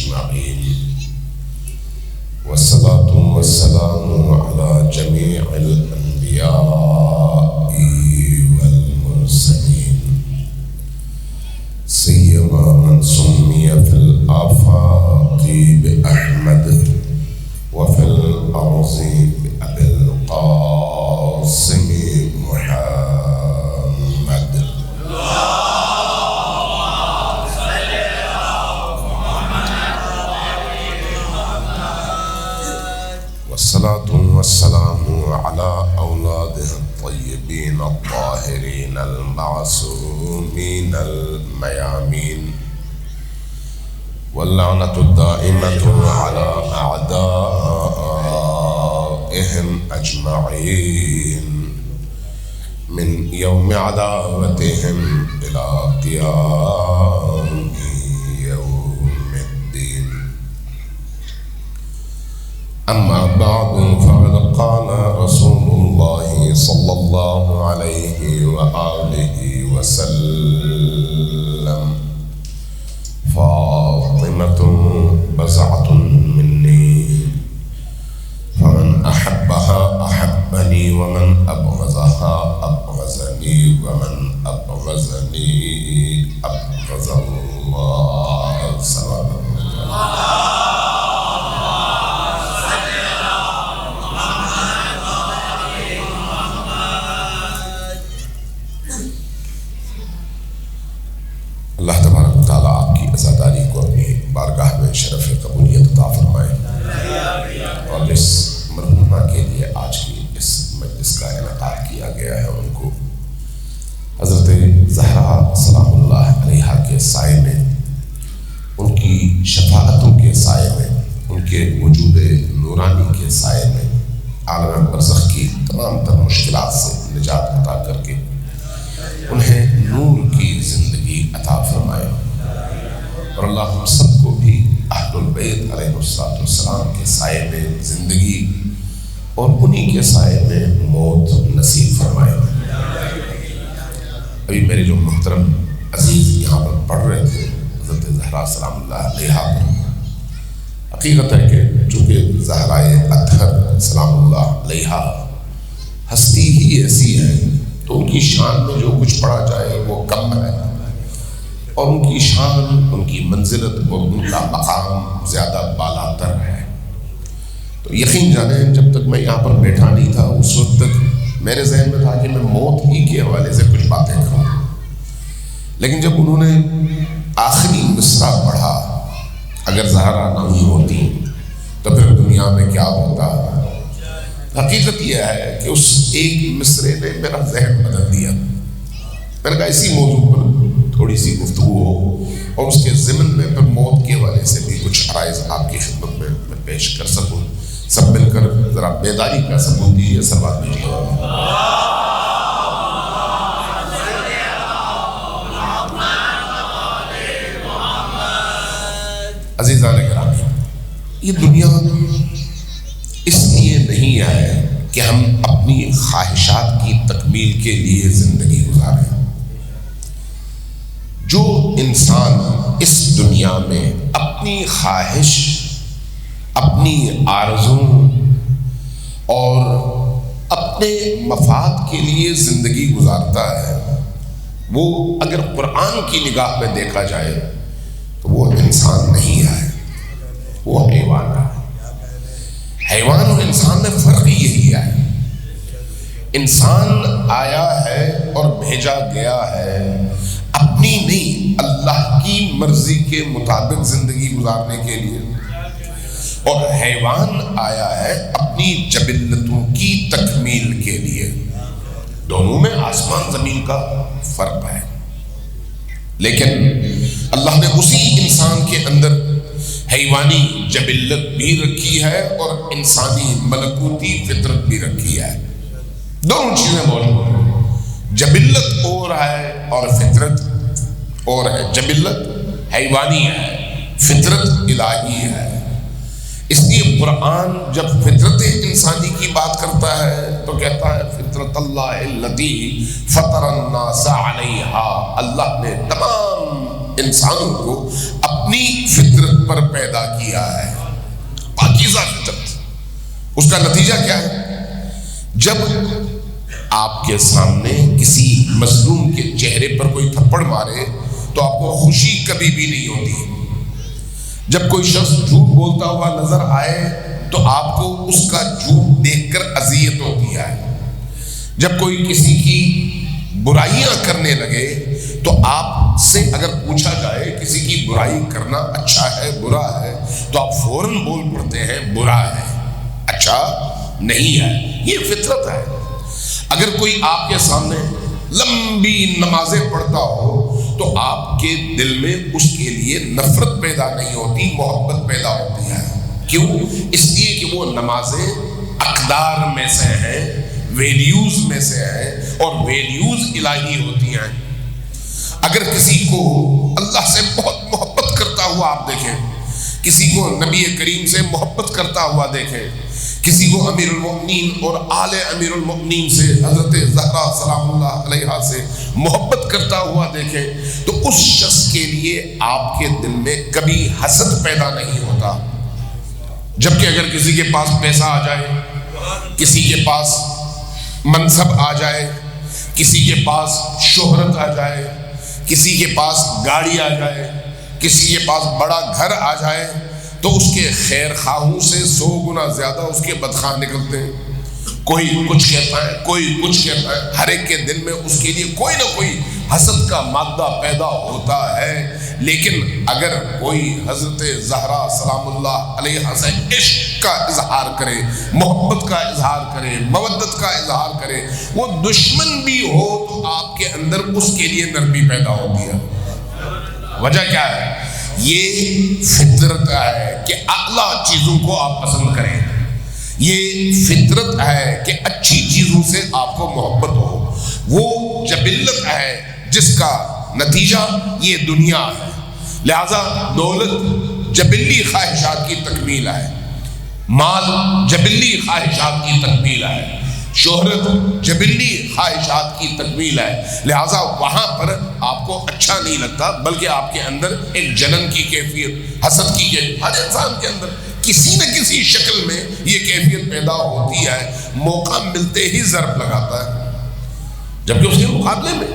أجمعين والصلاة والسلام على جميع الأنبياء والمرسلين سيما من سمي في الآفاق بأحمد وفي الأرض بأبي القاسم محمد. والصلاة والسلام على أولاده الطيبين الطاهرين المعصومين الميامين واللعنة الدائمة على أعدائهم أجمعين من يوم عداوتهم إلى قيام يوم الدين. أما بعد فقد قال رسول الله صلى الله عليه وآله وسلم: فاطمة بضعة مني فمن أحبها أحبني ومن أبغضها أبغضني ومن أبغضني أبغض الله. صلى الله اللہ تبارک و تعالیٰ آپ کی عزاداری کو اپنی بارگاہ میں شرف قبولیت عطا فرمائے اور اس مرحومہ کے لیے آج کی اس مجلس کا انعقاد کیا گیا ہے ان کو حضرت زہرا سلام اللہ علیہا کے سائے میں، ان کی شفاعتوں کے سائے میں، ان کے وجود نورانی کے سائے میں عالم برزخ کی تمام تر مشکلات سے نجات عطا کر کے انہیں نور کی زندگی عطا فرمائے اور اللہ ہم سب کو بھی اہل البیت علیہ السلام کے سائے میں زندگی اور انہی کے سائے میں موت نصیب فرمائے۔ ابھی میرے جو محترم عزیز یہاں پر پڑھ رہے تھے حضرت زہرا سلام اللہ علیہا پر، حقیقت ہے کہ چونکہ زہرائے اطہر سلام اللہ علیہا ہستی ہی ایسی ہے تو ان کی شان میں جو کچھ پڑھا جائے وہ کم ہے، اور ان کی شان، ان کی منزلت اور ان کا مقام زیادہ بالا تر ہے۔ تو یقین جانیں جب تک میں یہاں پر بیٹھا نہیں تھا اس وقت تک میرے ذہن میں تھا کہ میں موت ہی کے حوالے سے کچھ باتیں کروں، لیکن جب انہوں نے آخری مصرع پڑھا، اگر زہرا نہ ہوئی ہوتی تو پھر دنیا میں کیا ہوتا۔ حقیقت یہ ہے کہ اس ایک مصرعے نے میرا ذہن بدل دیا۔ میں نے کہا اسی موضوع پر تھوڑی سی گفتگو ہو اور اس کے ضمن میں پھر موت کے حوالے سے بھی کچھ عرائض آپ کی خدمت میں پیش کر سکوں۔ سب مل کر ذرا بیداری کا ثبوت دیجیے، سلوات دیجیے۔ عزیزان گرامی، یہ دنیا اس لیے نہیں آئے کہ ہم اپنی خواہشات کی تکمیل کے لیے زندگی گزاریں۔ جو انسان اس دنیا میں اپنی خواہش، اپنی آرزو اور اپنے مفاد کے لیے زندگی گزارتا ہے، وہ اگر قرآن کی نگاہ میں دیکھا جائے تو وہ انسان نہیں ہے، وہ حیوان ہے۔ حیوان اور انسان میں فرق یہی ہے، انسان آیا ہے اور بھیجا گیا ہے اپنی نہیں اللہ کی مرضی کے مطابق زندگی گزارنے کے لیے، اور حیوان آیا ہے اپنی جبلتوں کی تکمیل کے لیے۔ دونوں میں آسمان زمین کا فرق ہے، لیکن اللہ نے اسی انسان کے اندر حیوانی جبلت بھی رکھی ہے اور انسانی ملکوتی فطرت بھی رکھی ہے۔ دونوں چیزیں موجود ہیں، جبلت اور ہے اور فطرت اور ہے۔ جبلت حیوانی ہے، فطرت الہی ہے۔ اس لیے قرآن جب فطرت انسانی کی بات کرتا ہے تو کہتا ہے فطرت اللہ التی فطر الناس علیہا، اللہ نے تمام انسان کو اپنی فطرت پر پیدا کیا ہے، پاکیزہ فطرت۔ اس کا نتیجہ کیا ہے؟ جب آپ کے سامنے کسی مظلوم کے چہرے پر کوئی تھپڑ مارے تو آپ کو خوشی کبھی بھی نہیں ہوتی۔ جب کوئی شخص جھوٹ بولتا ہوا نظر آئے تو آپ کو اس کا جھوٹ دیکھ کر اذیت ہوتی ہے۔ جب کوئی کسی کی برائیاں کرنے لگے تو آپ سے اگر پوچھا جائے کسی کی برائی کرنا اچھا ہے برا ہے تو آپ فوراً بول پڑتے ہیں برا ہے، اچھا نہیں ہے۔ یہ فطرت ہے۔ اگر کوئی آپ کے سامنے لمبی نمازیں پڑھتا ہو تو آپ کے دل میں اس کے لیے نفرت پیدا نہیں ہوتی، محبت پیدا ہوتی ہے۔ کیوں؟ اس لیے کہ وہ نمازیں اقدار میں سے ہیں، ویلیوز میں سے ہیں، اور ویلیوز الہی ہوتی ہیں۔ اگر کسی کو اللہ سے بہت محبت کرتا ہوا آپ دیکھیں، کسی کو نبی کریم سے محبت کرتا ہوا دیکھیں، کسی کو امیر المؤمنین اور آل امیر المؤمنین سے حضرت زہرا سلام اللہ علیہا سے محبت کرتا ہوا دیکھیں تو اس شخص کے لیے آپ کے دل میں کبھی حسد پیدا نہیں ہوتا۔ جبکہ اگر کسی کے پاس پیسہ آ جائے، کسی کے پاس منصب آ جائے، کسی کے پاس شہرت آ جائے، کسی کے پاس گاڑی آ جائے، کسی کے پاس بڑا گھر آ جائے تو اس کے خیر خواہوں سے 100 گنا زیادہ اس کے بدخواہ نکلتے ہیں۔ کوئی کچھ کہتا ہے، کوئی کچھ کہتا ہے، ہر ایک کے دل میں اس کے لیے کوئی نہ کوئی حسد کا مادہ پیدا ہوتا ہے۔ لیکن اگر کوئی حضرت زہرا سلام اللہ علیہا سے عشق کا اظہار کرے، محبت کا اظہار کرے، مودت کا اظہار کرے، وہ دشمن بھی ہو تو آپ کے اندر اس کے لیے نرمی پیدا ہوتی ہے۔ وجہ کیا ہے؟ یہ فطرت ہے کہ اعلیٰ چیزوں کو آپ پسند کریں، یہ فطرت ہے کہ اچھی چیزوں سے آپ کو محبت ہو، وہ جبلت ہے جس کا نتیجہ یہ دنیا ہے۔ لہذا دولت جبلی خواہشات کی تکمیل ہے، مال جبلی خواہشات کی تکمیل ہے، شہرت جبلی خواہشات کی تکمیل ہے۔ لہٰذا وہاں پر آپ کو اچھا نہیں لگتا، بلکہ آپ کے اندر ایک جلن کی کیفیت، حسد کی کیفیت، ہر انسان کے اندر کسی نہ کسی شکل میں یہ کیفیت پیدا ہوتی ہے۔ موقع ملتے ہی ضرب لگاتا ہے، جبکہ اس کے مقابلے میں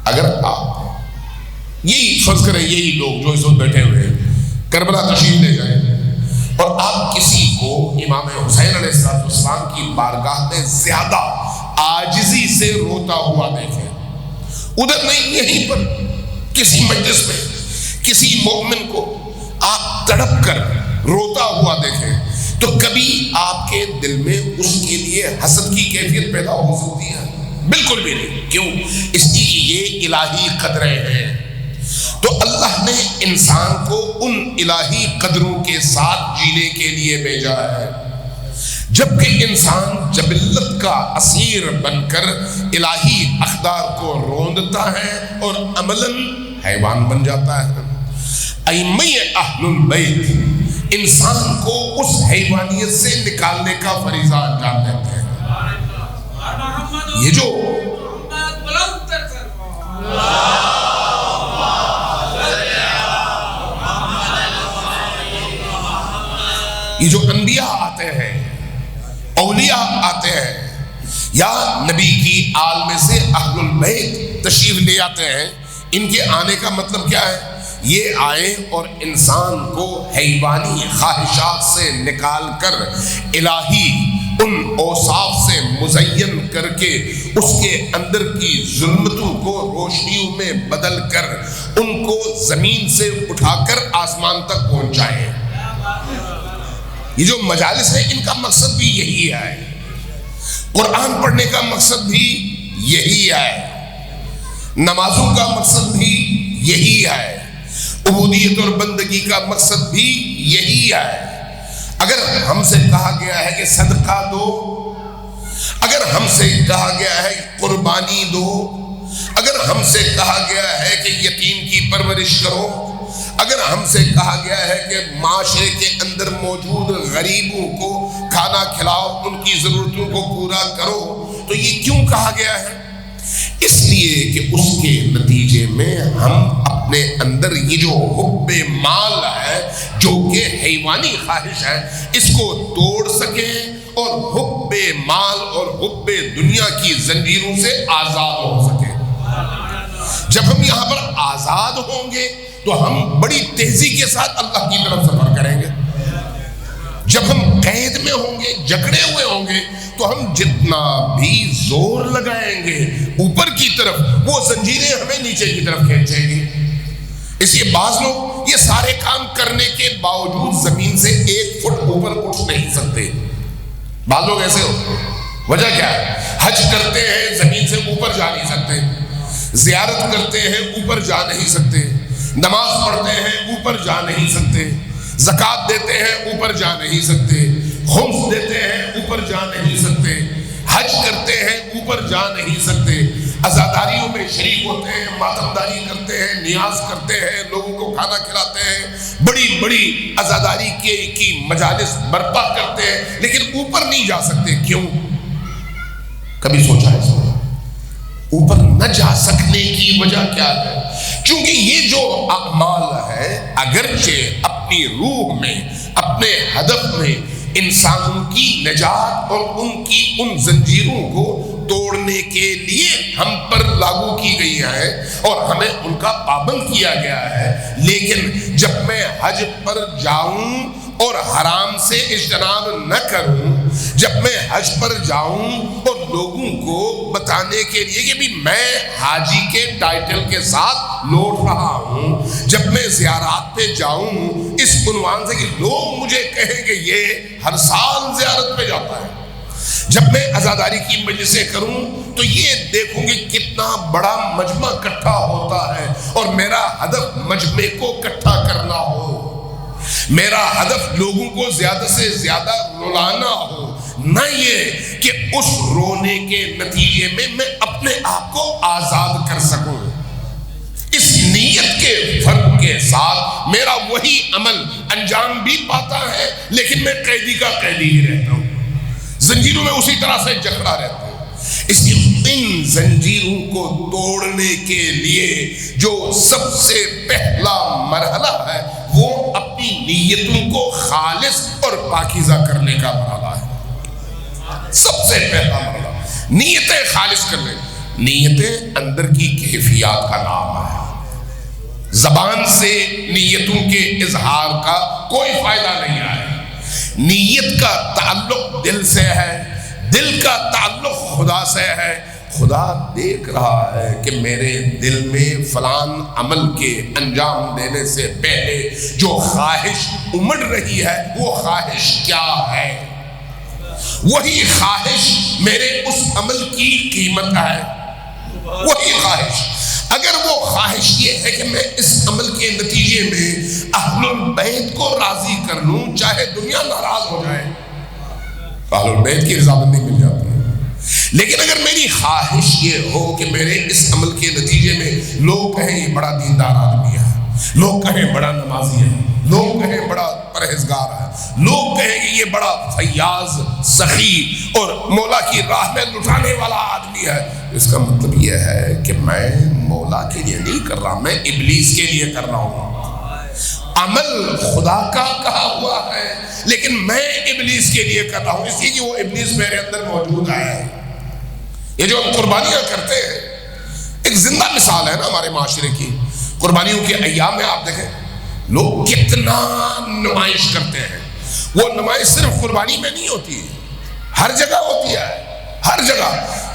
اگر آپ یہی فرض کریں، یہی لوگ جو اس وقت بیٹھے ہوئے ہیں کربلا تشریف لے جائیں اور آپ کسی کو امام حسین علیہ السلام کی بارگاہ میں زیادہ عاجزی سے روتا ہوا دیکھیں، ادھر نہیں یہیں پر کسی مجلس میں کسی مومن کو آپ تڑپ کر روتا ہوا دیکھیں تو کبھی آپ کے دل میں اس کے لیے حسد کی کیفیت پیدا ہو سکتی ہے؟ بالکل بھی نہیں۔ کیوں؟ اس لیے کہ یہ الہی قدریں ہیں۔ تو اللہ نے انسان کو ان الہی قدروں کے ساتھ جینے کے لیے بھیجا ہے، جبکہ انسان جبلت کا اسیر بن کر الہی اقدار کو روندتا ہے اور عملاً حیوان بن جاتا ہے۔ ائمہ اہل البیت انسان کو اس حیوانیت سے نکالنے کا فریضہ انجام دیتے ہیں۔ یہ جو یہ جو انبیاء آتے ہیں، اولیاء آتے ہیں، یا نبی کی آل میں سے اہل البیت تشریف لے آتے ہیں، ان کے آنے کا مطلب کیا ہے؟ یہ آئے اور انسان کو حیوانی خواہشات سے نکال کر الہی ان اوصاف سے مزین کر کے اس کے اندر کی ظلمتوں کو روشنیوں میں بدل کر ان کو زمین سے اٹھا کر آسمان تک پہنچائیں۔ یہ جو مجالس ہیں ان کا مقصد بھی یہی ہے، قرآن پڑھنے کا مقصد بھی یہی ہے، نمازوں کا مقصد بھی یہی ہے، عبودیت اور بندگی کا مقصد بھی یہی ہے۔ اگر ہم سے کہا گیا ہے کہ صدقہ دو، اگر ہم سے کہا گیا ہے کہ قربانی دو، اگر ہم سے کہا گیا ہے کہ یتیم کی پرورش کرو، اگر ہم سے کہا گیا ہے کہ معاشرے کے اندر موجود غریبوں کو کھانا کھلاؤ، ان کی ضرورتوں کو پورا کرو، تو یہ کیوں کہا گیا ہے؟ اس لیے کہ اس کے نتیجے میں ہم اپنے اندر یہ جو حب مال ہے جو کہ حیوانی خواہش ہے اس کو توڑ سکیں اور حب مال اور حب دنیا کی زنجیروں سے آزاد ہو سکیں۔ جب ہم یہاں پر آزاد ہوں گے تو ہم بڑی تیزی کے ساتھ اللہ کی طرف سفر کریں گے۔ جب ہم قید میں ہوں گے، جکڑے ہوئے ہوں گے، تو ہم جتنا بھی زور لگائیں گے اوپر کی طرف وہ زنجیریں ہمیں نیچے کی طرف کھینچیں گی۔ اس لیے بعض لوگ یہ سارے کام کرنے کے باوجود زمین سے 1 فٹ اوپر اٹھ نہیں سکتے۔ بعض لوگ ایسے ہوتے ہیں، وجہ کیا ہے؟ حج کرتے ہیں زمین سے اوپر جا نہیں سکتے، زیارت کرتے ہیں اوپر جا نہیں سکتے، نماز پڑھتے ہیں اوپر جا نہیں سکتے، زکوٰۃ دیتے ہیں اوپر جا نہیں سکتے، خمس دیتے ہیں اوپر جا نہیں سکتے، حج کرتے ہیں اوپر جا نہیں سکتے، عزاداریوں میں شریک ہوتے ہیں، ماتمداری کرتے ہیں، نیاز کرتے ہیں، لوگوں کو کھانا کھلاتے ہیں، بڑی بڑی عزاداری کی مجالس برپا کرتے ہیں، لیکن اوپر نہیں جا سکتے۔ کیوں؟ کبھی سوچا ہے اس میں؟ اوپر نہ جا سکنے کی وجہ کیا ہے؟ کیونکہ یہ جو اعمال ہے اگرچہ اپنی روح میں، اپنے ہدف میں انسانوں کی نجات اور ان زنجیروں کو توڑنے کے لیے ہم پر لاگو کی گئی ہے اور ہمیں ان کا پابند کیا گیا ہے، لیکن جب میں حج پر جاؤں اور حرام سے اجتناب نہ کروں، جب میں حج پر جاؤں اور لوگوں کو بتانے کے لیے کہ بھی میں حاجی کے ٹائٹل کے ساتھ لوٹ رہا ہوں، جب میں زیارات پہ جاؤں اس عنوان سے کہ لوگ مجھے کہیں کہ یہ ہر سال زیارت پہ جاتا ہے، جب میں عزاداری کی مجلسیں کروں تو یہ دیکھوں گی کتنا بڑا مجمع اکٹھا ہوتا ہے اور میرا ہدف مجمع کو اکٹھا کرنا ہو، میرا ہدف لوگوں کو زیادہ سے زیادہ رلانا ہو، نہ یہ کہ اس رونے کے نتیجے میں میں اپنے آپ کو آزاد کر سکوں۔ اس نیت کے فرق کے ساتھ میرا وہی عمل انجام بھی پاتا ہے، لیکن میں قیدی کا قیدی ہی رہتا ہوں، زنجیروں میں اسی طرح سے جکڑا رہتا ہوں۔ اس لیے ان زنجیروں کو توڑنے کے لیے جو سب سے پہلا مرحلہ ہے وہ اپنی نیتوں کو خالص اور پاکیزہ کرنے کا مرحلہ ہے۔ سب سے پہلا مرحلہ نیتیں خالص کرنے۔ نیتیں اندر کی کیفیات کا نام ہے۔ زبان سے نیتوں کے اظہار کا کوئی فائدہ نہیں ہے۔ نیت کا تعلق دل سے ہے، دل کا تعلق خدا سے ہے۔ خدا دیکھ رہا ہے کہ میرے دل میں فلان عمل کے انجام دینے سے پہلے جو خواہش امڑ رہی ہے وہ خواہش کیا ہے، وہی خواہش میرے اس عمل کی قیمت ہے، وہی خواہش۔ اگر وہ خواہش یہ ہے کہ میں اس عمل کے نتیجے میں اہل البیت کو راضی کر لوں چاہے دنیا ناراض ہو جائے، اہل البیت کی رضامندی مل جاتی ہے، لیکن اگر میری خواہش یہ ہو کہ میرے اس عمل کے نتیجے میں لوگ کہیں یہ بڑا دیندار آدمی ہے، لوگ کہیں بڑا نمازی ہے، لوگ کہیں بڑا پرہیزگار ہے، لوگ کہیں کہ یہ بڑا فیاض سخی اور مولا کی راہ میں لٹانے والا آدمی ہے، اس کا مطلب یہ ہے کہ میں مولا کے لیے نہیں کر رہا، میں ابلیس کے لیے کر رہا ہوں۔ عمل خدا کا کہا ہوا ہے لیکن میں ابلیس کے لیے کر رہا ہوں، اس لیے کہ وہ ابلیس میرے اندر موجود ہے۔ یہ جو ہم قربانیاں کرتے ہیں ایک زندہ مثال ہے نا ہمارے معاشرے کی۔ قربانیوں کے ایام میں آپ دیکھیں لوگ کتنا نمائش کرتے ہیں، وہ نمائش صرف قربانی میں نہیں ہوتی، ہر جگہ ہوتی ہے، ہر جگہ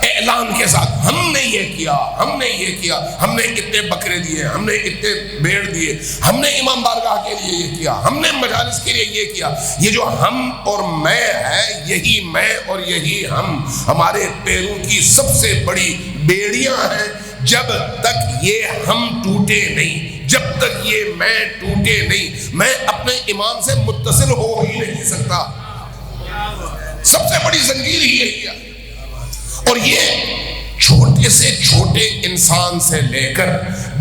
اعلان کے ساتھ ہم نے یہ کیا، ہم نے یہ کیا، ہم نے اتنے بکرے دیے، ہم نے اتنے بھیڑ دیے، ہم نے امام بارگاہ کے لیے یہ کیا، ہم نے مجالس کے لیے یہ کیا۔ یہ جو ہم اور میں ہے، یہی میں اور یہی ہم ہمارے پیروں کی سب سے بڑی بیڑیاں ہیں۔ جب تک یہ ہم ٹوٹے نہیں، جب تک یہ میں ٹوٹے نہیں، میں اپنے امام سے متصل ہو ہی نہیں سکتا۔ سب سے بڑی زنجیر ہی یہی ہے۔ اور یہ چھوٹے سے چھوٹے انسان سے لے کر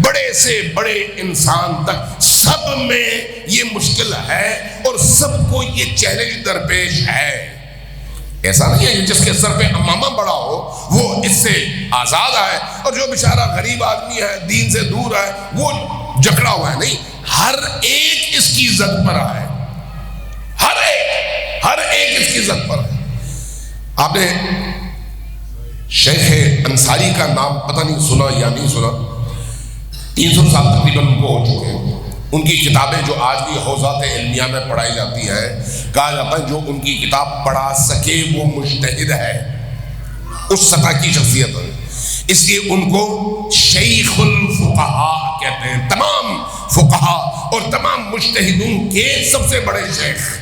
بڑے سے بڑے انسان تک سب میں یہ مشکل ہے اور سب کو یہ چیلنج درپیش ہے۔ ایسا نہیں ہے کہ جس کے سر پہ امامہ بڑا ہو وہ اس سے آزاد ہے، اور جو بیچارہ غریب آدمی ہے، دین سے دور ہے، وہ جکڑا ہوا ہے. نہیں، ہر ایک اس کی زد پر ہے، ہر ایک اس کی زد پر ہے. آپ نے شیخ انصاری کا نام پتہ نہیں سنا یا نہیں سنا. 300 سال تقریباً ان کو ہو چکے ہیں. ان کی کتابیں جو آج بھی حوزات علمیہ میں پڑھائی جاتی ہیں، کہا جاتا ہے جو ان کی کتاب پڑھا سکے وہ مجتہد ہے، اس سطح کی شخصیت ہے. اس لیے ان کو شیخ الفقہاء کہتے ہیں. تمام فقہاء اور تمام مجتہدوں کے سب سے بڑے شیخ.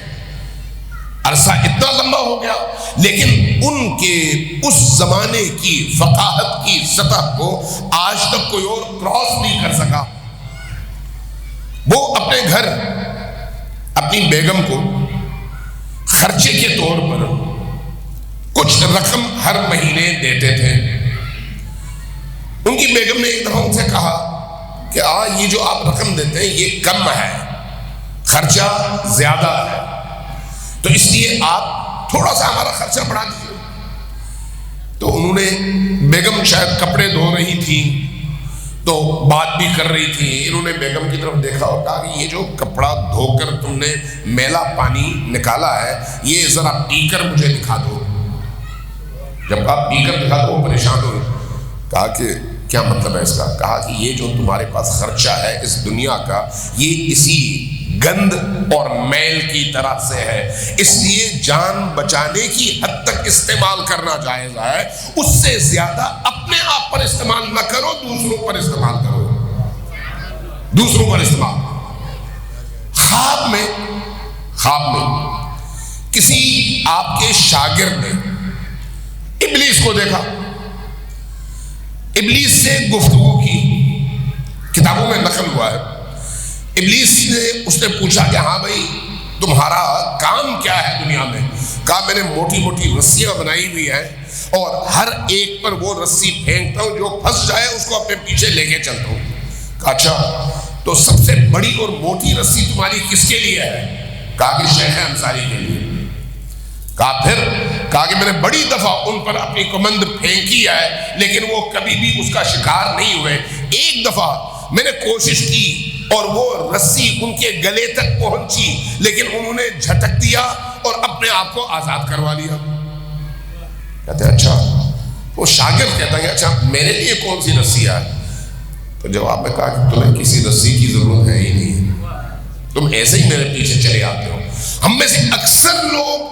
عرصہ اتنا لمبا ہو گیا لیکن ان کے اس زمانے کی فقاہت کی سطح کو آج تک کوئی اور کراس نہیں کر سکا. وہ اپنے گھر اپنی بیگم کو خرچے کے طور پر کچھ رقم ہر مہینے دیتے تھے. ان کی بیگم نے ایک دفعہ ان سے کہا کہ یہ جو آپ رقم دیتے ہیں یہ کم ہے، خرچہ زیادہ ہے، تو اس لیے آپ تھوڑا سا ہمارا خرچہ بڑھا دیجیے. تو انہوں نے، بیگم شاید کپڑے دھو رہی تھی تو بات بھی کر رہی تھی، انہوں نے بیگم کی طرف دیکھا اور کہا کہ یہ جو کپڑا دھو کر تم نے میلا پانی نکالا ہے یہ ذرا پی کر مجھے دکھا دو. جب کہا پی کر دکھا دو وہ پریشان ہوئے. کہا کہ کیا مطلب ہے اس کا؟ کہا کہ یہ جو تمہارے پاس خرچہ ہے اس دنیا کا، یہ اسی گند اور میل کی طرح سے ہے، اس لیے جان بچانے کی حد تک استعمال کرنا جائز ہے، اس سے زیادہ اپنے آپ پر استعمال نہ کرو، دوسروں پر استعمال کرو، دوسروں پر استعمال. خواب میں کسی آپ کے شاگرد نے ابلیس کو دیکھا، ابلیس سے گفتگو کی، کتابوں میں نقل ہوا ہے. ابلیس نے اس نے پوچھا کہ ہاں بھائی تمہارا کام کیا ہے دنیا میں؟ کہا میں نے موٹی موٹی رسیاں بنائی ہوئی ہیں اور ہر ایک پر وہ رسی پھینکتا ہوں، جو پھنس جائے اس کو اپنے پیچھے لے کے چلتا ہوں. کہا اچھا تو سب سے بڑی اور موٹی رسی تمہاری کس کے لیے ہے؟ کہا کہ شیخ انصاری کے لیے. کہا کہ میں نے بڑی دفعہ ان پر اپنی کمند پھینکی ہے لیکن وہ کبھی بھی اس کا شکار نہیں ہوئے. ایک دفعہ میں نے کوشش کی اور وہ رسی ان کے گلے تک پہنچی لیکن انہوں نے جھٹک دیا اور اپنے آپ کو آزاد کروا لیا. کہتے ہیں اچھا. وہ شاگرد کہتا ہے اچھا میرے لیے کون سی رسی ہے؟ تو جواب میں کہا کہ تمہیں کسی رسی کی ضرورت ہے ہی نہیں، تم ایسے ہی میرے پیچھے چلے آتے ہو. ہم میں سے اکثر لوگ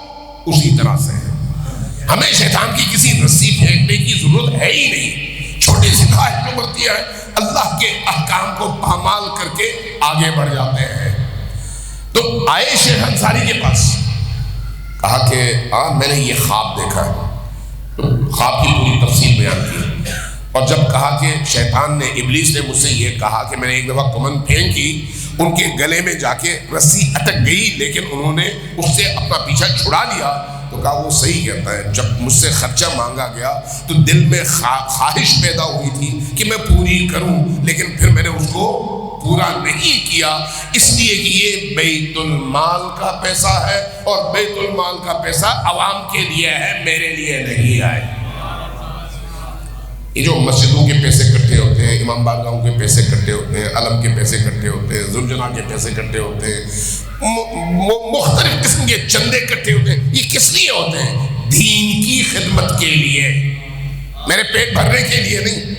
اسی طرح سے ہیں، ہمیں شیطان کی کسی رسی پھینکنے کی ضرورت ہے ہی نہیں. چھوٹی سی خواہش جو بڑھتی ہے اللہ کے احکام کو پامال کر کے آگے بڑھ جاتے ہیں. تو آئے شیخ انصاری کے پاس، کہا کہ میں نے یہ خواب دیکھا ہے. تو خواب کی پوری تفصیل بیان کی اور جب کہا کہ شیطان نے، ابلیس نے مجھ سے یہ کہا کہ میں نے ایک دفعہ کمند پھینکی، ان کے گلے میں جا کے رسی اٹک گئی لیکن انہوں نے اس سے اپنا پیچھا چھڑا لیا. تو کہا وہ صحیح کہتا ہے، جب مجھ سے خرچہ مانگا گیا تو دل میں خواہش پیدا ہوئی تھی کہ میں پوری کروں لیکن پھر میں نے اس کو پورا نہیں کیا، اس لیے کہ یہ بیت المال کا پیسہ ہے اور بیت المال کا پیسہ عوام کے لیے ہے، میرے لیے نہیں ہے. یہ جو مسجدوں کے پیسے اکٹھے ہوتے ہیں، امام بارگاہوں کے پیسے اکٹھے ہوتے ہیں، علم کے پیسے اکٹھے ہوتے ہیں، زلجنا کے پیسے اکٹھے ہوتے ہیں، مختلف قسم کے چندے اکٹھے ہوتے ہیں، یہ کس لیے ہوتے ہیں؟ دین کی خدمت کے لیے، میرے پیٹ بھرنے کے لیے نہیں،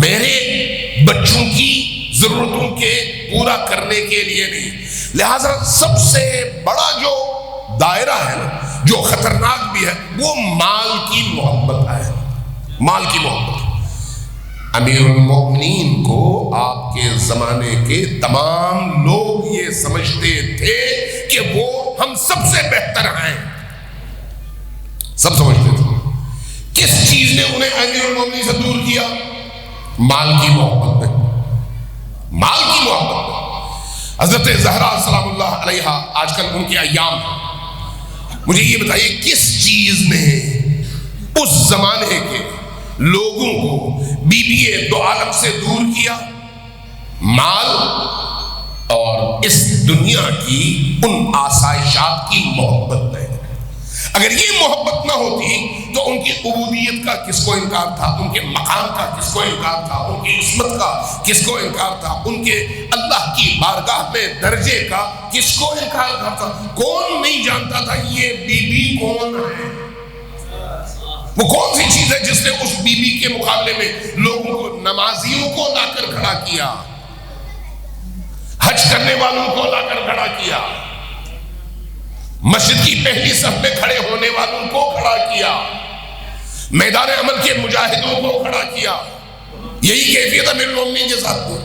میرے بچوں کی ضرورتوں کے پورا کرنے کے لیے نہیں. لہذا سب سے بڑا جو دائرہ ہے نا، جو خطرناک بھی ہے، وہ مال کی محبت ہے، مال کی محبت. امیر المؤمنین کو آپ کے زمانے کے تمام لوگ یہ سمجھتے تھے کہ وہ ہم سب سے بہتر ہیں، سب سمجھتے تھے. کس چیز نے انہیں امیر المؤمنین سے دور کیا؟ مال کی محبت میں، مال کی محبت میں. حضرت زہرا سلام اللہ علیہ آج کل ان کے ایام ہیں. مجھے یہ بتائیے کس چیز نے اس زمانے کے لوگوں کو بی بی دو عالم سے دور کیا؟ مال اور اس دنیا کی ان آسائشات کی محبت نے. اگر یہ محبت نہ ہوتی تو ان کی عبودیت کا کس کو انکار تھا، ان کے مقام کا کس کو انکار تھا، ان کی عصمت کا کس کو انکار تھا، ان کے اللہ کی بارگاہ میں درجے کا کس کو انکار تھا؟ کون نہیں جانتا تھا یہ بی بی کون ہے؟ وہ کون سی چیز ہے جس نے اس بی بی کے مقابلے میں لوگوں کو، نمازیوں کو لا کر کھڑا کیا، حج کرنے والوں کو لا کر کھڑا کیا، مسجد کی پہلی صف میں کھڑے ہونے والوں کو کھڑا کیا، میدان عمل کے مجاہدوں کو کھڑا کیا؟ یہی کیفیت امیر المومنین کے ساتھ تھی۔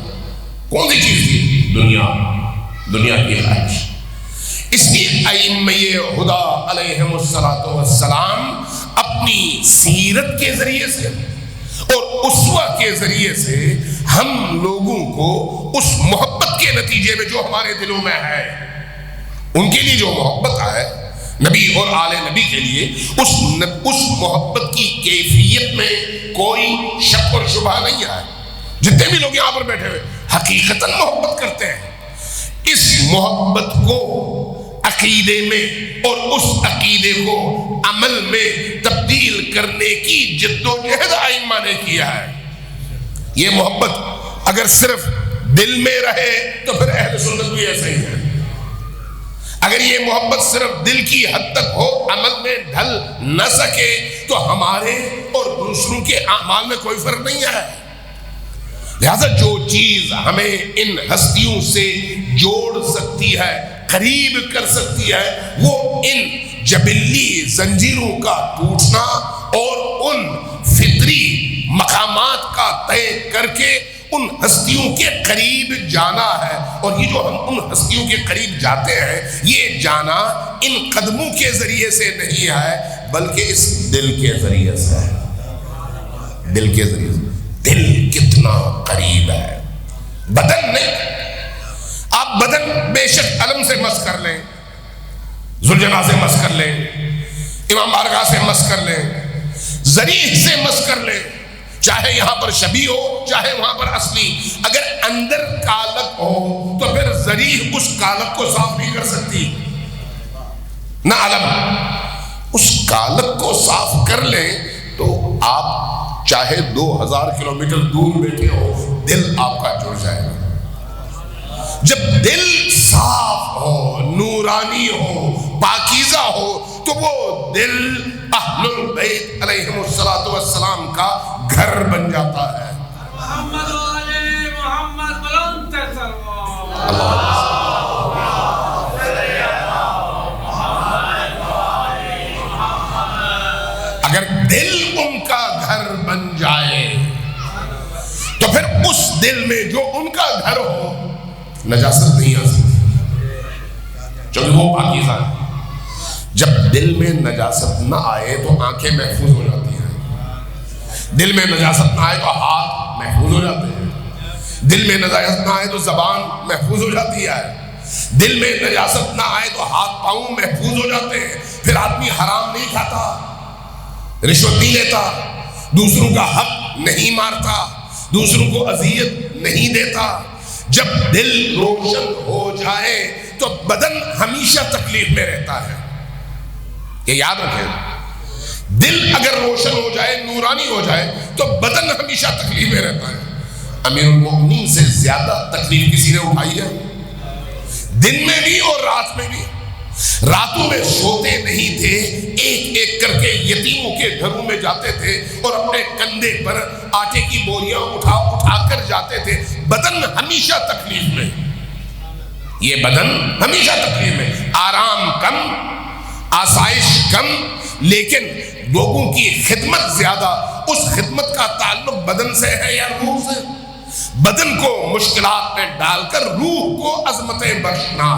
کون سی چیز تھی؟ دنیا کی خواہش۔ اس لیے ائمہ ہدی علیہم السلام اپنی سیرت کے ذریعے سے اور اسوہ کے ذریعے سے ہم لوگوں کو اس محبت کے نتیجے میں جو ہمارے دلوں میں ہے، ان کے لیے جو محبت ہے نبی اور آل نبی کے لیے، اس محبت کی کیفیت میں کوئی شک اور شبہ نہیں ہے۔ جتنے بھی لوگ یہاں پر بیٹھے ہوئے حقیقتاً محبت کرتے ہیں، اس محبت کو عقیدے میں اور اس عقیدے کو عمل میں تبدیل کرنے کی جد و جہد ائمہ نے کیا ہے۔ یہ محبت اگر صرف دل میں رہے تو پھر اہل سنت بھی ایسے ہی ہے۔ اگر یہ محبت صرف دل کی حد تک ہو، عمل میں ڈھل نہ سکے، تو ہمارے اور دوسروں کے اعمال میں کوئی فرق نہیں ہے۔ لہذا جو چیز ہمیں ان ہستیوں سے جوڑ سکتی ہے، قریب کر سکتی ہے، وہ ان جبلی زنجیروں کا ٹوٹنا اور ان فطری مقامات کا طے کر کے ان ہستیوں کے قریب جانا ہے۔ اور یہ جو ہم ان ہستیوں کے قریب جاتے ہیں، یہ جانا ان قدموں کے ذریعے سے نہیں ہے، بلکہ اس دل کے ذریعے سے ہے۔ دل کے ذریعے سے۔ دل کتنا قریب ہے، بدن نہیں۔ آپ بدن بے شک علم سے مس کر لیں، ذوالجلال سے مس کر لیں، امام بارگاہ سے مس کر لیں، ذریح سے مس کر لیں، چاہے یہاں پر شبیہ ہو چاہے وہاں پر اصلی، اگر اندر کالک ہو تو پھر ذریح اس کالک کو صاف نہیں کر سکتی، نہ علم۔ اس کالک کو صاف کر لیں تو آپ چاہے 2000 کلومیٹر دور بیٹھے ہو، دل آپ کا جڑ جائے گا۔ جب دل صاف ہو، نورانی ہو، پاکیزہ ہو، تو وہ دل اہل البیت علیہم السلام کا گھر بن جاتا ہے۔ محمد علی محمد بلند اگر دل ان کا گھر بن جائے تو پھر اس دل میں جو ان کا گھر ہو نجاست نہیں آ سکتی، چونکہ وہ پاکیزہ ہے۔ جب دل میں نجاست نہ آئے تو آنکھیں محفوظ ہو جاتی ہیں، دل میں نجاست نہ آئے تو ہاتھ محفوظ ہو جاتے ہیں، دل میں نجاست نہ آئے تو زبان محفوظ ہو جاتی ہے، دل میں نجاست نہ آئے تو ہاتھ پاؤں محفوظ ہو جاتے ہیں۔ پھر آدمی حرام نہیں کھاتا، رشوت نہیں لیتا، دوسروں کا حق نہیں مارتا، دوسروں کو اذیت نہیں دیتا۔ جب دل روشن ہو جائے تو بدن ہمیشہ تکلیف میں رہتا ہے، یہ یاد رکھیں۔ دل اگر روشن ہو جائے، نورانی ہو جائے، تو بدن ہمیشہ تکلیف میں رہتا ہے۔ امیر المومنین سے زیادہ تکلیف کسی نے اٹھائی ہے، دن میں بھی اور رات میں بھی۔ راتوں میں سوتے نہیں تھے، ایک ایک کر کے یتیموں کے گھروں میں جاتے تھے اور اپنے کندھے پر آٹے کی بوریاں اٹھا اٹھا کر جاتے تھے۔ بدن ہمیشہ تکلیف میں، یہ بدن ہمیشہ تکلیف میں، آرام کم، آسائش کم، لیکن لوگوں کی خدمت زیادہ۔ اس خدمت کا تعلق بدن سے ہے یا روح سے؟ بدن کو مشکلات میں ڈال کر روح کو عظمتیں بخشنا،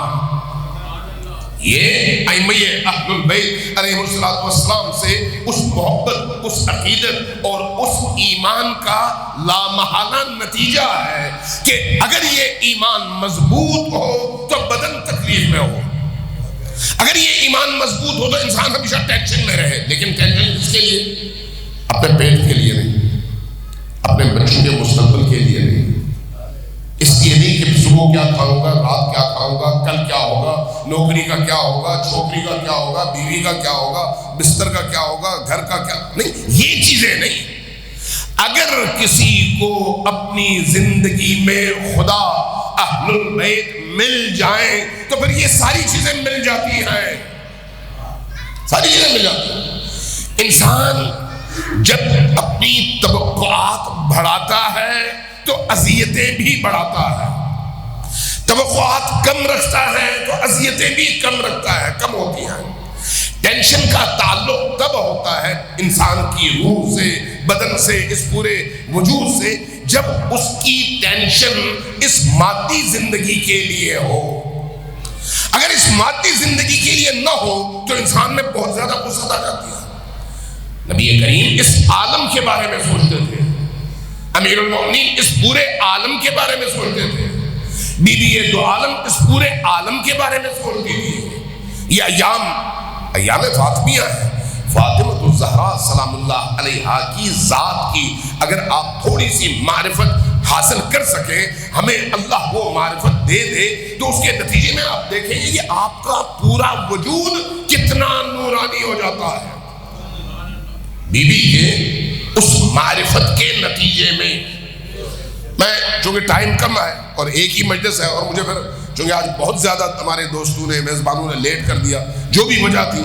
یہ ائمہ اہل البیت علیہ السلام سے اس محبت، اس عقیدت اور اس ایمان کا لامحالہ نتیجہ ہے کہ اگر یہ ایمان مضبوط ہو تو بدن تکلیف میں ہو۔ اگر یہ ایمان مضبوط ہو تو انسان ہمیشہ ٹینشن میں رہے، لیکن ٹینشن کس کے لیے؟ اپنے پیٹ کے لیے نہیں، اپنے بچوں کے مستقبل کے لیے نہیں، اس لیے نہیں کہ صبح کیا کھاؤں گا، رات کیا کھاؤں گا، کل کیا ہوگا۔ نوکری کا کیا ہوگا، چھوکری کا کیا ہوگا، بیوی کا کیا ہوگا، بستر کا کیا ہوگا، گھر کا کیا نہیں، یہ چیزیں نہیں۔ اگر کسی کو اپنی زندگی میں خدا اہل البیت مل جائیں تو پھر یہ ساری چیزیں مل جاتی ہیں، ساری چیزیں مل جاتی ہیں۔ انسان جب اپنی توقعات بڑھاتا ہے تو اذیتیں بھی بڑھاتا ہے، توقعات کم رکھتا ہے تو اذیتیں بھی کم رکھتا ہے، کم ہوتی ہیں۔ ٹینشن کا تعلق تب ہوتا ہے انسان کی روح سے، بدن سے، اس پورے وجود سے، جب اس کی ٹینشن اس مادی زندگی کے لیے ہو۔ اگر اس مادی زندگی کے لیے نہ ہو تو انسان میں بہت زیادہ غصہ آ جاتی ہے۔ نبی کریم اس عالم کے بارے میں سوچتے تھے، امیر المومنین اس پورے عالم کے بارے میں سوچتے تھے، بی بی دو عالم اس پورے عالم کے بارے میں سوچتی تھی۔ یہ ایام فاطمیہ ہے، فاطمۃ الزہرا سلام اللہ علیہا کی ذات کی اگر آپ تھوڑی سی معرفت حاصل کر سکیں، ہمیں اللہ وہ معرفت دے دے تو اس کے نتیجے میں آپ دیکھیں گے کہ آپ کا پورا وجود کتنا نورانی ہو جاتا ہے۔ بی بی کے اس معرفت کے نتیجے میں چونکہ ٹائم کم ہے اور ایک ہی مجلس ہے، اور مجھے پھر چونکہ آج بہت زیادہ ہمارے دوستوں نے، میزبانوں نے لیٹ کر دیا، جو بھی وجہ تھی،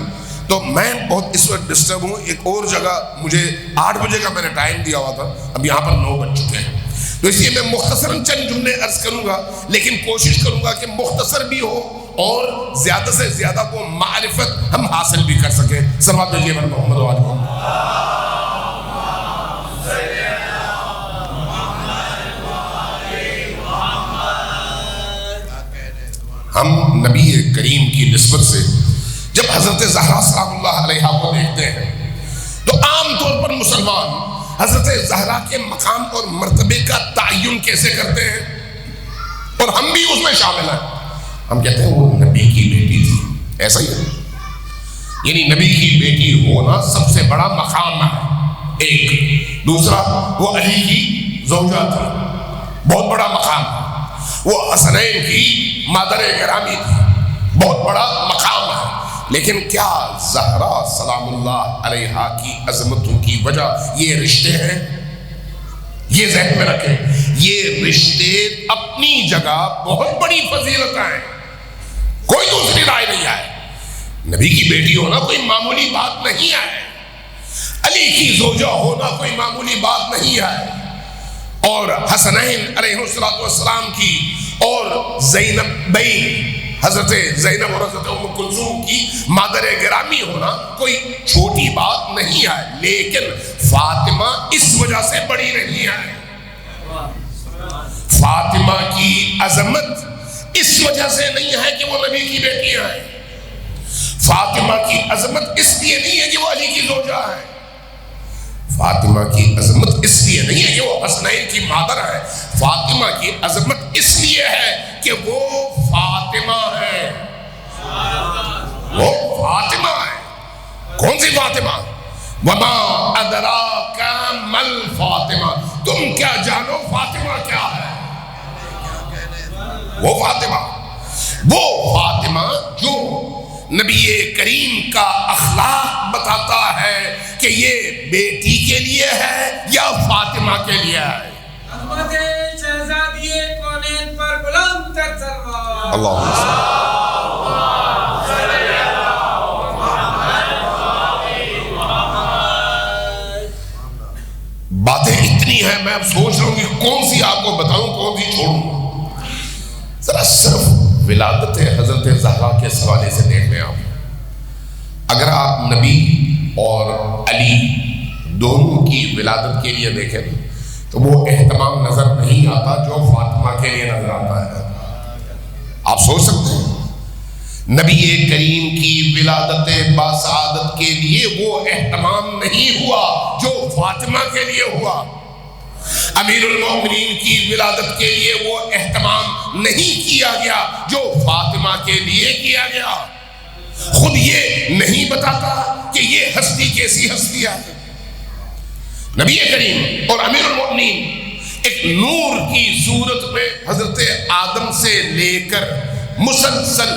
تو میں بہت اس وقت ڈسٹرب ہوں۔ ایک اور جگہ مجھے 8 بجے کا میں نے ٹائم دیا ہوا تھا، اب یہاں پر 9 بج چکے ہیں، تو اس لیے میں مختصراً چند جملے عرض کروں گا، لیکن کوشش کروں گا کہ مختصر بھی ہو اور زیادہ سے زیادہ وہ معرفت ہم حاصل بھی کر سکیں۔ سماعت دیجیے بر محمد و آل محمد۔ ہم نبی کریم کی نسبت سے جب حضرت زہرا سلام اللہ علیہا کو دیکھتے ہیں تو عام طور پر مسلمان حضرت زہرا کے مقام اور مرتبے کا تعین کیسے کرتے ہیں، اور ہم بھی اس میں شامل ہیں، ہم کہتے ہیں وہ نبی کی بیٹی تھی، ایسا ہی ہے، یعنی نبی کی بیٹی ہونا سب سے بڑا مقام ہے، ایک۔ دوسرا وہ علی کی زوجہ تھی، بہت بڑا مقام ہے۔ وہ حسنین کی مادر گرامی تھی، بہت بڑا مقام ہے۔ لیکن کیا زہرا سلام اللہ علیہا کی عظمتوں کی وجہ یہ رشتے ہیں؟ یہ ذہن میں رکھیں، یہ رشتے اپنی جگہ بہت بڑی فضیلت ہیں، کوئی دوسری رائے نہیں ہے۔ نبی کی بیٹی ہونا کوئی معمولی بات نہیں ہے، علی کی زوجہ ہونا کوئی معمولی بات نہیں ہے، اور حسنین علیہ السلام کی اور زینب بین حضرت زینب اور حضرت ام کلثوم کی مادر گرامی ہونا کوئی چھوٹی بات نہیں ہے، لیکن فاطمہ اس وجہ سے بڑی نہیں ہے۔ فاطمہ کی عظمت اس وجہ سے نہیں ہے کہ وہ نبی کی بیٹی ہے، فاطمہ کی عظمت اس لیے نہیں ہے کہ وہ علی کی زوجہ ہے، فاطمہ کی عظمت اس لیے نہیں ہے کہ وہ حسنین کی مادر ہے، فاطمہ کی عظمت اس لیے ہے کہ وہ فاطمہ ہے، وہ فاطمہ ہے۔ کون سی فاطمہ؟ وما ادراک مل فاطمہ، تم کیا جانو فاطمہ کیا ہے؟ وہ فاطمہ جو نبی کریم کا اخلاق بتاتا ہے کہ یہ بیٹی کے لیے ہے یا فاطمہ کے لیے ہے۔ اللہ باتیں اتنی ہیں، میں اب سوچ رہا ہوں کہ کون سی آپ کو بتاؤں، کون سی چھوڑوں۔ ذرا صرف ولادت حضرت زہرا کے حوالے سے دیکھ لیں آپ، اگر آپ نبی اور علی دونوں کی ولادت کے لیے دیکھیں تو وہ اہتمام نظر نہیں آتا جو فاطمہ کے لیے نظر آتا ہے۔ آپ سوچ سکتے ہیں نبی کریم کی ولادت باسعادت کے لیے وہ اہتمام نہیں ہوا جو فاطمہ کے لیے ہوا، امیر المومنین کی ولادت کے لیے وہ اہتمام نہیں کیا گیا جو فاطمہ کے لیے کیا گیا۔ خود یہ نہیں بتاتا کہ یہ ہستی کیسی ہستی ہے۔ نبی کریم اور امیر المومنین ایک نور کی صورت میں حضرت آدم سے لے کر مسلسل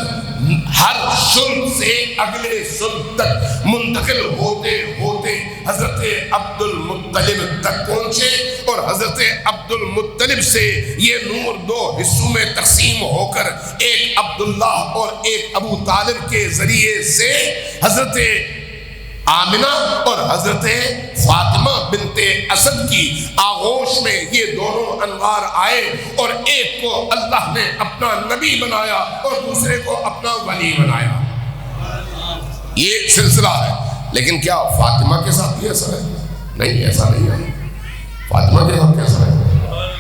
ہر سلب سے اگلے سلب تک منتقل ہوتے ہوتے حضرت عبد المطلب تک پہنچے، اور حضرت عبد المطلب سے یہ نور دو حصوں میں تقسیم ہو کر ایک عبداللہ اور ایک ابو طالب کے ذریعے سے حضرت آمنہ اور حضرت فاطمہ بنت اسد کی آغوش میں یہ دونوں انوار آئے، اور ایک کو اللہ نے اپنا نبی بنایا اور دوسرے کو اپنا ولی بنایا۔ یہ سلسلہ ہے، لیکن کیا فاطمہ کے ساتھ بھی ایسا ہے؟ نہیں، ایسا نہیں ہے۔ فاطمہ کے ساتھ کیسا ہے؟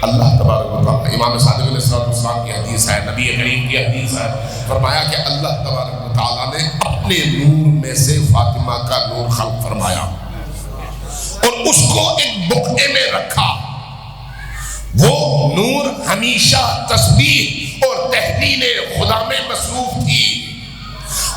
اللہ تبارک و تعالیٰ، امام صادق علیہ السلام کی حدیث ہے، نبی کریم کی حدیث ہے، فرمایا کہ اللہ تبارک و تعالیٰ نے اپنے نور میں سے فاطمہ کا نور خلق فرمایا اور اس کو ایک بقعے میں رکھا۔ وہ نور ہمیشہ تسبیح اور تحلیل خدا میں مصروف تھی۔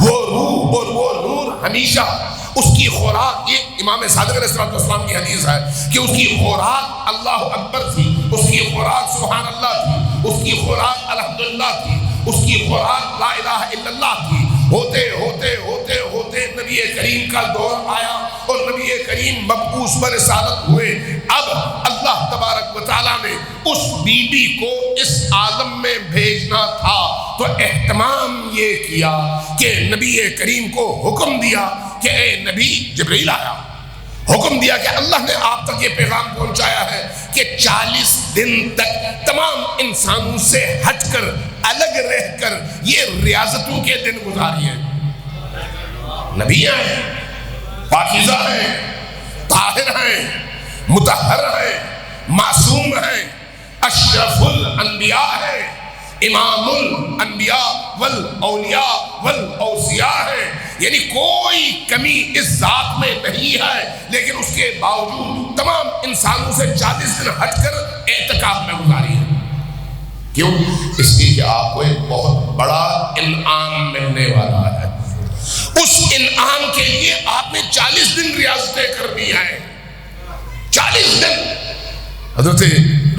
وہ روح اور وہ نور ہمیشہ اس کی خوراک، یہ امام صادق علیہ السلام کی حدیث ہے کہ اس کی خوراک اللہ اکبر تھی، اس کی خوراک سبحان اللہ تھی، اس کی خوراک الحمدللہ تھی، اس کی خوراک لا الہ الا اللہ تھی۔ ہوتے ہوتے ہوتے ہوتے نبی کریم کا دور آیا اور نبی کریم مبعوث برسالت ہوئے۔ اب اللہ تبارک و تعالیٰ نے اس بی بی کو اس عالم میں بھیجنا تھا، تو اہتمام یہ کیا کہ نبی کریم کو حکم دیا کہ اے نبی، جبرائیل آیا، حکم دیا کہ اللہ نے آپ تک یہ پیغام پہنچایا ہے کہ 40 دن تک تمام انسانوں سے ہٹ کر، الگ رہ کر یہ ریاضتوں کے دن گزاریے۔ نبی ہیں، پاکیزہ ہیں، طاہر ہیں، مطہر ہیں، معصوم ہیں، اشرف الانبیاء ہیں، امام الانبیاء والاولیاء والاوصیاء ہیں، یعنی کوئی کمی اس ذات میں نہیں ہے، لیکن اس کے باوجود تمام انسانوں سے 40 دن ہٹ کر اعتکاف میں گزاری ہے۔ کیوں؟ اس لیے کہ آپ کو ایک بہت بڑا انعام ملنے والا ہے۔ اس انعام کے لیے آپ نے 40 دن ریاضتیں کرنی ہیں۔ 40 دن حضرت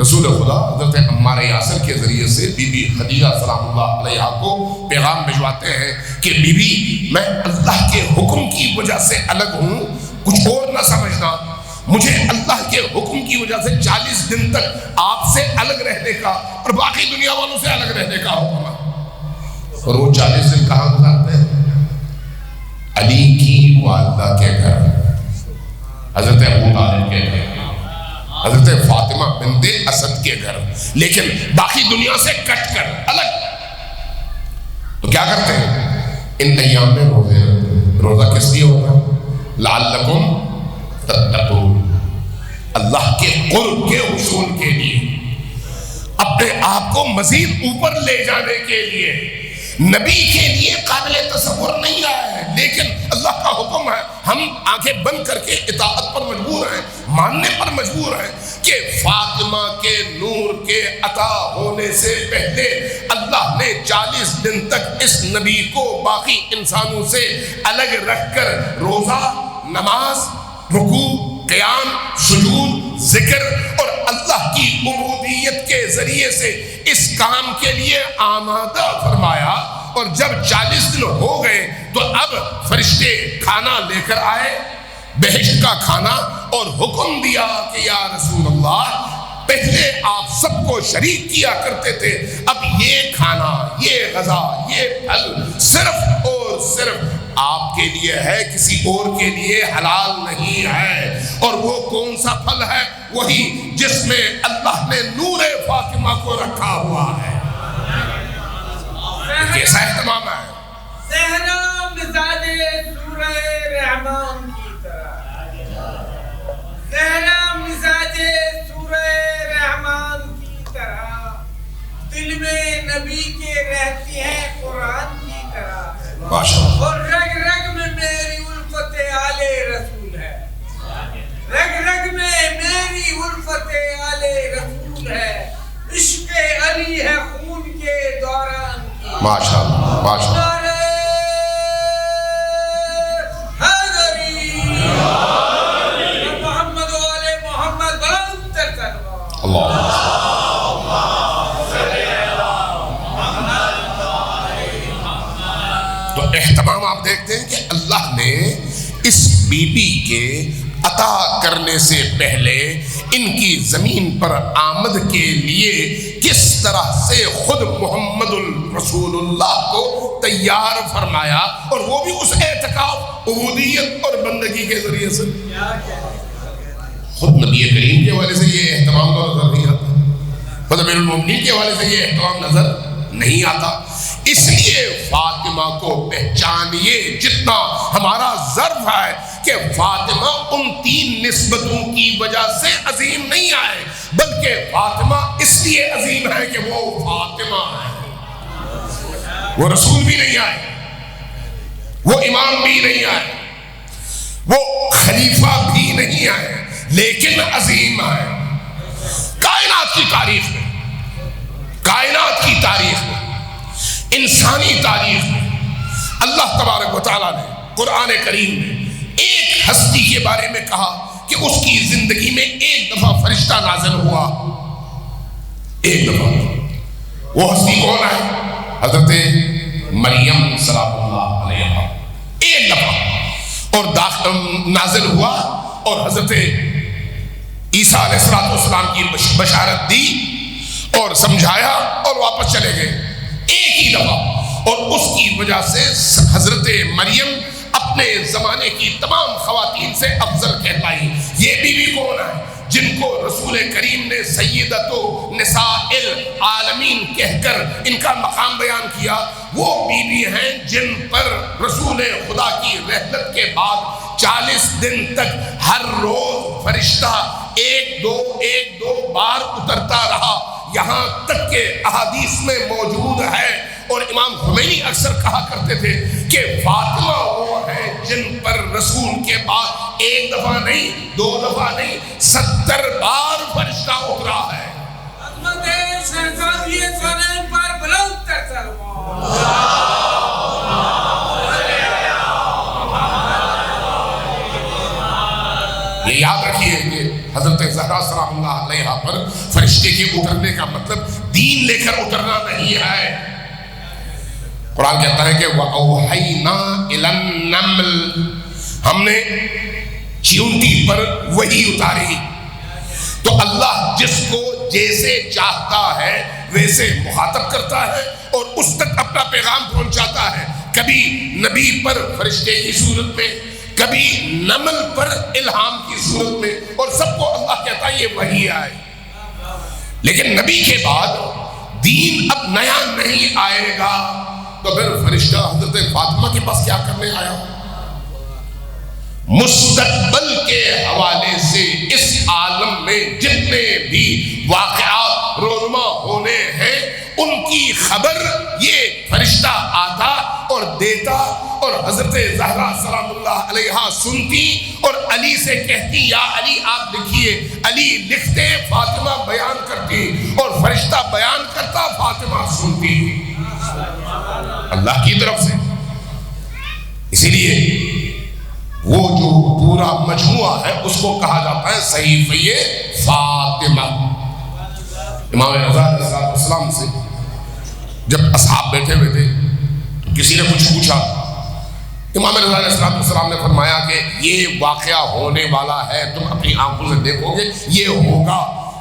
رسول خدا حضرت عمار یاسر کے ذریعے سے بی بی خدیجہ سلام اللہ علیہا کو پیغام بھجواتے ہیں کہ بی بی، میں اللہ کے حکم کی وجہ سے الگ ہوں، کچھ اور نہ سمجھنا، مجھے اللہ کے حکم کی وجہ سے 40 دن تک آپ سے الگ رہنے کا اور باقی دنیا والوں سے الگ رہنے کا حکم ہے۔ اور وہ 40 دن کہاں گزارتے ہیں؟ علی کی والدہ کے گھر، حضرت ابو طالب کے گھر، حضرت فاطمہ بنت اسد کے گھر، لیکن باقی دنیا سے کٹ کر الگ۔ تو کیا کرتے ہیں؟ ان ایام میں روزے رکھتے ہیں۔ روزہ کس لیے ہوتا ہے؟ لعلکم تتقون، اللہ کے قرب کے حصول کے لیے، اپنے آپ کو مزید اوپر لے جانے کے لیے۔ نبی کے لیے قابل تصور نہیں آیا ہے، لیکن اللہ کا حکم ہے، ہم آنکھیں بند کر کے اطاعت پر مجبور ہیں، ماننے پر مجبور ہیں کہ فاطمہ کے نور کے عطا ہونے سے پہلے اللہ نے 40 دن تک اس نبی کو باقی انسانوں سے الگ رکھ کر روزہ، نماز، رکوع، قیام، سجود، ذکر اور اللہ کی عبودیت کے ذریعے سے اس کام کے لیے آمادہ فرمایا۔ اور جب 40 دن ہو گئے تو اب فرشتے کھانا لے کر آئے، بہشت کا کھانا، اور حکم دیا کہ یا رسول اللہ، پہلے آپ سب کو شریک کیا کرتے تھے، اب یہ کھانا، یہ غذا، یہ پھل صرف اور صرف آپ کے لیے ہے، کسی اور کے لیے حلال نہیں ہے۔ اور وہ کون سا پھل ہے؟ وہی جس میں اللہ نے نور فاطمہ کو رکھا ہوا ہے۔ کیسا اہتمام ہے؟ صحرا مزاج سورہ رحمان کی طرح، صحرا مزاج سورہ رحمان کی طرح، دل میں نبی کے رہتی ہے قرآن کی طرح، اور رگ رگ میں میری الفت آل رسول ہے، رگ رگ میں میری الفت آل رسول ہے، عشق علی ہے خون کے دوران کی۔ ماشاءاللہ، ماشاءاللہ۔ دیکھتے ہیں کہ اللہ نے اس بی بی کے عطا کرنے سے پہلے ان کی زمین پر آمد کے لیے کس طرح سے خود محمد الرسول اللہ کو تیار فرمایا، اور وہ بھی اس اعتکاف، عبودیت اور بندگی کے ذریعے سے۔ خود نبی کریم کے حوالے سے یہ اہتمام تو نظر نہیں آتا، خود امیر المومنین کے حوالے سے یہ اہتمام نظر نہیں آتا۔ اس لیے فاطمہ کو پہچانیے جتنا ہمارا ظرف ہے کہ فاطمہ ان 3 نسبتوں کی وجہ سے عظیم نہیں آئے، بلکہ فاطمہ اس لیے عظیم ہے کہ وہ فاطمہ ہے، وہ رسول بھی نہیں آئے، وہ امام بھی نہیں آئے، وہ خلیفہ بھی نہیں آئے، لیکن عظیم ہے۔ کائنات کی تاریخ میں، کائنات کی تاریخ میں، انسانی تاریخ میں اللہ تبارک و تعالیٰ نے قرآن کریم میں ایک ہستی کے بارے میں کہا کہ اس کی زندگی میں ایک دفعہ فرشتہ نازل ہوا، ایک دفعہ۔ وہ ہستی کون ہے؟ حضرت مریم سلام اللہ علیہا، ایک دفعہ اور نازل ہوا، اور حضرت عیسیٰ علیہ السلام کی بشارت دی اور سمجھایا اور واپس چلے گئے، ایک ہی دفعہ۔ اور اس کی وجہ سے حضرت مریم اپنے زمانے کی تمام خواتین سے افضل کہلائی۔ یہ بی بی کون ہے جن کو رسول کریم نے سیدۃ نساء العالمین کہہ کر ان کا مقام بیان کیا؟ وہ بی بی ہیں جن پر رسول خدا کی رحلت کے بعد 40 دن تک ہر روز فرشتہ ایک دو بار اترتا رہا، یہاں تک کہ احادیث میں موجود ہے۔ اور امام خمینی اکثر کہا کرتے تھے کہ فاطمہ وہ ہے جن پر رسول کے بعد ایک دفعہ نہیں، 2 دفعہ نہیں، 70 بار فرشتہ اترا ہے۔ عظمت شہزادی سنن پر بلند تر سلام۔ یہ یاد رکھیے کہ حضرت زہرا سلام اللہ علیہا پر فرشتے کے اترنے کا مطلب دین لے کر اترنا نہیں ہے۔ قرآن کہتا ہے کہ وَأَوْحَيْنَا إِلَى النَّمْلِ، ہم نے چیونٹی پر وحی اتاری۔ تو اللہ جس کو جیسے چاہتا ہے ویسے مخاطب کرتا ہے اور اس تک اپنا پیغام پہنچاتا ہے، کبھی نبی پر فرشتے کی صورت میں، کبھی نمل پر الہام کی صورت میں، اور سب کو اللہ کہتا ہے یہ وحی آئے۔ لیکن نبی کے بعد دین اب نیا نہیں آئے گا، تو پھر فرشتہ حضرت فاطمہ کے پاس کیا کرنے آیا؟ مستقبل کے حوالے سے اس عالم میں جتنے بھی واقعات رونما ہونے ہیں ان کی خبر یہ فرشتہ آتا اور دیتا، اور حضرت زہرا سلام اللہ علیہا سنتی اور علی سے کہتی یا علی آپ لکھیے، علی لکھتے فاطمہ بیان کرتی، اور فرشتہ بیان کرتا فاطمہ سنتی اللہ کی طرف سے۔ اسی لیے وہ جو پورا مجموعہ ہے اس کو کہا جاتا ہے صحیفہ فاطمہ۔ امام رضا علیہ السلام سے جب اصحاب بیٹھے ہوئے تھے تو کسی نے کچھ پوچھا، امام رضا علیہ السلام نے فرمایا کہ یہ واقعہ ہونے والا ہے، تم اپنی آنکھوں سے دیکھو گے، یہ ہوگا۔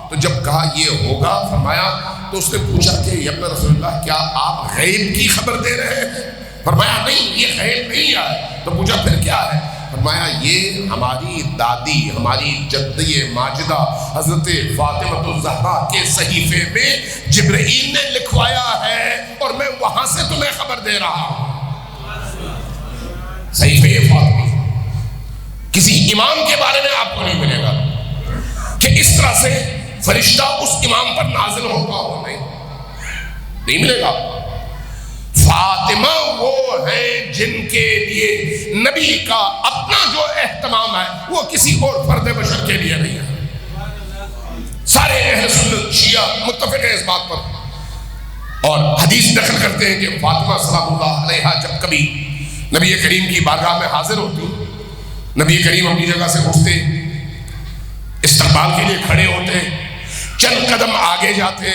تو جب کہا یہ ہوگا فرمایا تو اس نے پوچھا کہ یا رسول اللہ کیا آپ غیب کی خبر دے رہے ہیں؟ فرمایا نہیں، یہ غیب نہیں ہے۔ تو پوچھا پھر کیا ہے؟ فرمایا یہ ہماری دادی، ہماری جدی ماجدہ حضرت فاطمہ الزہرا کے صحیفے میں جبرائیل نے لکھوایا ہے اور میں وہاں سے تمہیں خبر دے رہا ہوں۔ صحیفہ فاطمہ کسی امام کے بارے میں آپ کو نہیں ملے گا کہ اس طرح سے فرشتہ اس امام پر نازل ہوگا، ہو نہیں ملے گا۔ فاطمہ وہ ہیں جن کے لیے نبی کا اپنا جو اہتمام ہے وہ کسی اور فرد بشر کے لیے نہیں ہے۔ سارے اہل سنت شیعہ متفق ہیں اس بات پر، اور حدیث نقل کرتے ہیں کہ فاطمہ سلام اللہ علیہا جب کبھی نبی کریم کی بارگاہ میں حاضر ہوتی، نبی کریم اپنی جگہ سے اٹھتے، استقبال کے لیے کھڑے ہوتے، چند قدم آگے جاتے،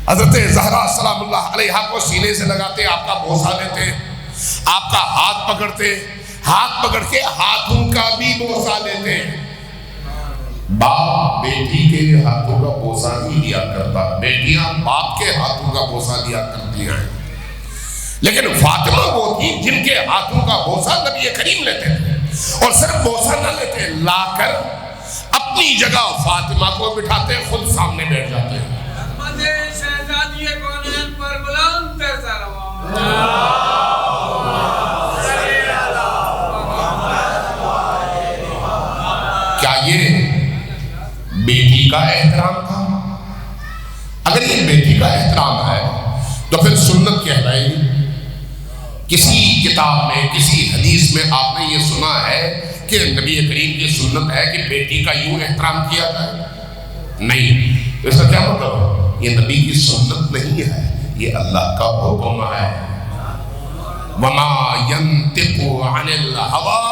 حضرت زہرا سلام اللہ علیہا کو سینے سے لگاتے، آپ کا بوسہ لیتے، آپ کا ہاتھ پکڑتے، ہاتھ پکڑ کے ہاتھوں کا بھی بوسہ لیتے ہیں۔ باپ بیٹی کے ہاتھوں کا بوسہ نہیں لیا کرتا، بیٹیاں باپ کے ہاتھوں کا بوسہ لیا کرتی ہیں، لیکن فاطمہ وہ تھی جن کے ہاتھوں کا بوسہ نبی کریم لیتے تھے، اور صرف بوسہ نہ لیتے، لا کر اپنی جگہ فاطمہ کو بٹھاتے، خود سامنے بیٹھ جاتے ہیں۔ شہزادی کونین پر بلند تر کیا یہ بیٹی کا احترام تھا؟ اگر یہ بیٹی کا احترام ہے تو پھر سنت کہلائے گی۔ کسی کتاب میں، کسی حدیث میں آپ نے یہ سنا ہے کہ نبی کریم کی سنت ہے کہ بیٹی کا یوں احترام کیا جائے؟ نہیں۔ اس کا کیا مطلب؟ یہ نبی کی سنت نہیں ہے، یہ اللہ کا حکم ہے۔ وَمَا يَنْتِقُ عَنِ الْهَوَىٰ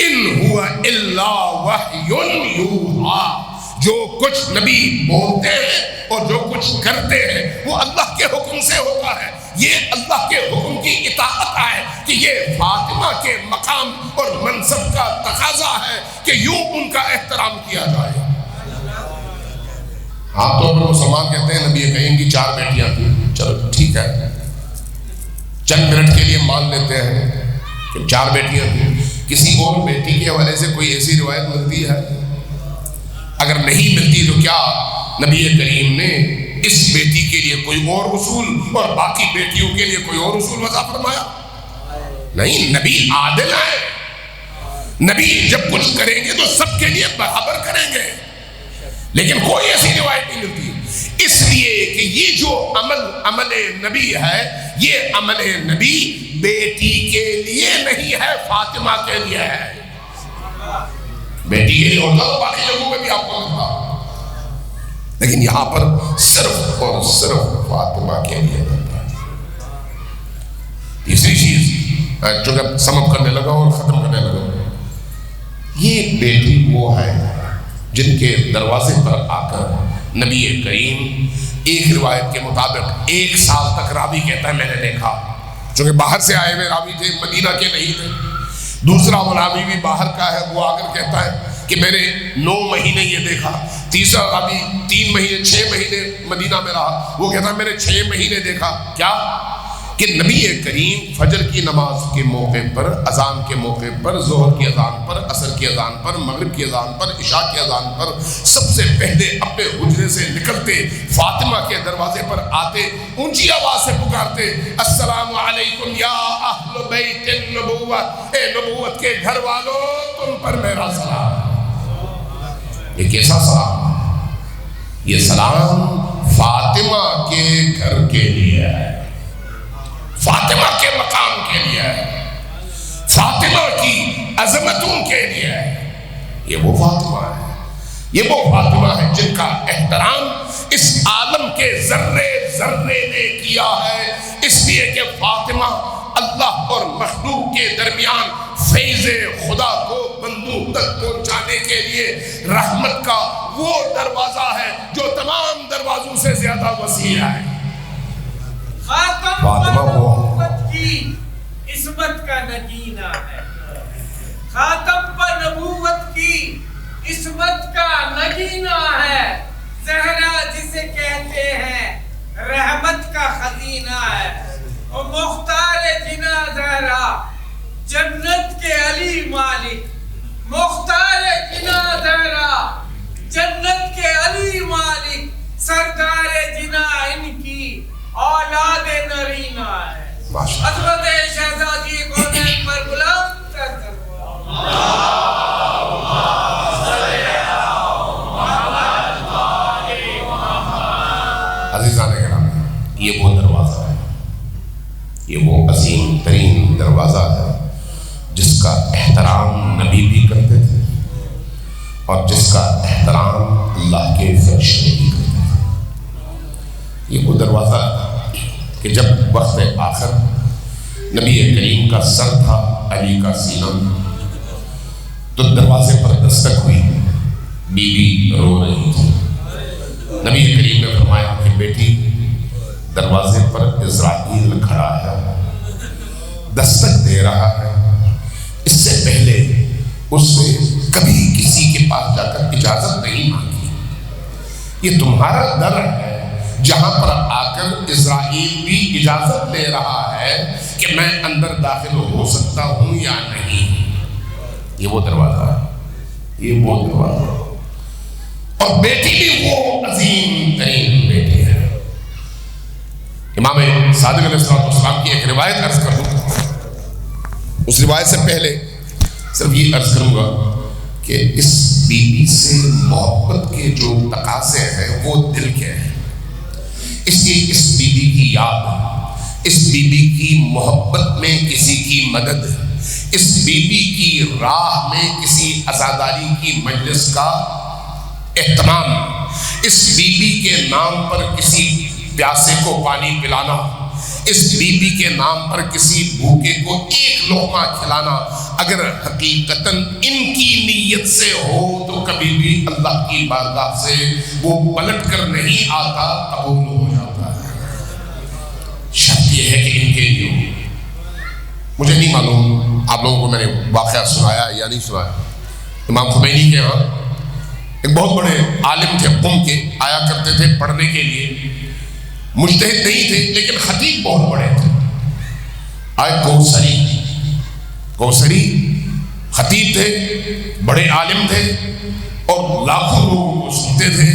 إِنْ هُوَ إِلَّا وَحْيٌ يُوحَىٰ۔ جو کچھ نبی بولتے ہیں اور جو کچھ کرتے ہیں وہ اللہ کے حکم سے ہوتا ہے۔ یہ اللہ کے حکم کی اطاعت ہے کہ یہ فاطمہ کے مقام اور منصب کا تقاضا ہے کہ یوں ان کا احترام کیا جائے۔ ہاں تو مسلمان کہتے ہیں نبی کریم کی 4 بیٹیاں تھیں، چلو ٹھیک ہے، چند منٹ کے لیے مان لیتے ہیں کہ 4 بیٹیاں تھیں۔ کسی اور بیٹی کے حوالے سے کوئی ایسی روایت ملتی ہے؟ اگر نہیں ملتی تو کیا نبی کریم نے اس بیٹی کے لیے کوئی اور اصول اور باقی بیٹیوں کے لیے کوئی اور اصول وضع فرمایا؟ نہیں، نبی عادل ہے، نبی جب کچھ کریں گے تو سب کے لیے برابر کریں گے، لیکن کوئی ایسی روایت نہیں ملتی، اس لیے کہ یہ جو عمل نبی ہے، یہ عمل نبی بیٹی کے لیے نہیں ہے، فاطمہ کے لیے ہے۔ بیٹی کے لیے ہوتا تو باقی جگہوں میں بھی آپ کو ملتا، لیکن یہاں پر صرف اور صرف فاطمہ کے لیے ہوتا ہے۔ تیسری چیز چونکہ سمپ کرنے لگا اور ختم کرنے لگا، یہ بیٹی وہ ہے جن کے دروازے پر آ کر نبی کریم ایک روایت کے مطابق 1 سال تک راوی کہتا ہے میں نے دیکھا، چونکہ باہر سے آئے ہوئے راوی تھے، مدینہ کے نہیں تھے۔ دوسرا راوی بھی باہر کا ہے، وہ آ کر کہتا ہے کہ میں نے 9 مہینے یہ دیکھا۔ تیسرا راوی 3 مہینے 6 مہینے مدینہ میں رہا، وہ کہتا ہے میں نے 6 مہینے دیکھا۔ کیا کہ نبی کریم فجر کی نماز کے موقع پر، اذان کے موقع پر، ظہر کی اذان پر، عصر کی اذان پر، مغرب کی اذان پر، عشاء کی اذان پر سب سے پہلے اپنے حجرے سے نکلتے، فاطمہ کے دروازے پر آتے، اونچی آواز سے پکارتے، السلام علیکم یا اہل بیت النبوت، اے نبوت کے گھر والوں تم پر میرا سلام۔ یہ کیسا سلام ہے؟ یہ سلام فاطمہ کے گھر کے لیے ہے، فاطمہ کے مقام کے لیے ہے، فاطمہ کی عظمتوں کے لیے ہے۔ یہ وہ فاطمہ ہے، یہ وہ فاطمہ ہے جن کا احترام اس عالم کے ذرے ذرے نے کیا ہے، اس لیے کہ فاطمہ اللہ اور مخلوق کے درمیان فیض خدا کو بندوں تک پہنچانے کے لیے رحمت کا وہ دروازہ ہے جو تمام دروازوں سے زیادہ وسیع ہے۔ فاطمہ نبوت کی عصمت کا نگینہ ہے، خاتم پر نبوت کی عصمت کا نگینہ ہے، زہرا جسے کہتے ہیں رحمت کا خزینہ ہے، اور مختار جنا زہرا جنت کے علی مالک، مختار جنا زہرا جنت کے علی مالک، سردار جنا ان کی اولاد نرینہ ہے۔ حضرت شہزادی کونین پر بلند تر عزیزان کرام، یہ وہ دروازہ ہے، یہ وہ عظیم ترین دروازہ ہے جس کا احترام نبی بھی کرتے تھے اور جس کا احترام اللہ کے فرشتے بھی کرتے تھے۔ یہ وہ دروازہ ہے کہ جب وقت آخر نبی کریم کا سر تھا علی کا سینہ، تو دروازے پر دستک ہوئی، بی بی رو رہی تھی۔ نبی کریم نے فرمایا کہ بیٹی دروازے پر اسرائیل کھڑا ہے، دستک دے رہا ہے، اس سے پہلے اس نے کبھی کسی کے پاس جا کر اجازت نہیں مانگی۔ یہ تمہارا در ہے جہاں پر آ کر اسرائیل بھی اجازت لے رہا ہے کہ میں اندر داخل ہو سکتا ہوں یا نہیں۔ یہ وہ دروازہ ہے، یہ وہ دروازہ، اور بیٹی بھی وہ عظیم ترین بیٹی ہے۔ امام صادق علیہ السلام کی ایک روایت عرض کروں، اس روایت سے پہلے صرف یہ عرض کروں گا کہ اس بی بی سے محبت کے جو تقاضے ہیں وہ دل کے ہیں، اس لیے اس بی بی کی یاد، اس بی بی کی محبت میں کسی کی مدد، اس بی بی کی راہ میں کسی عزاداری کی مجلس کا اہتمام، اس بی بی کے نام پر کسی پیاسے کو پانی پلانا، اس بی بی کے نام پر کسی بھوکے کو ایک لقمہ کھلانا، اگر حقیقتاً ان کی نیت سے ہو تو کبھی بھی اللہ کی بارگاہ سے وہ پلٹ کر نہیں آتا، قبول ہو جاتا ہے۔ شرط یہ ہے کہ ان کے لیے، مجھے نہیں معلوم آپ لوگوں کو میں نے واقعہ سنایا یا نہیں سنایا، امام خمینی کے ہاں ایک بہت بڑے عالم تھے، قم کے، آیا کرتے تھے پڑھنے کے لیے، مجتہد نہیں تھے لیکن خطیب بہت بڑے تھے۔ آئے کوثری خطیب تھے، بڑے عالم تھے، اور لاکھوں لوگوں کو سنتے تھے۔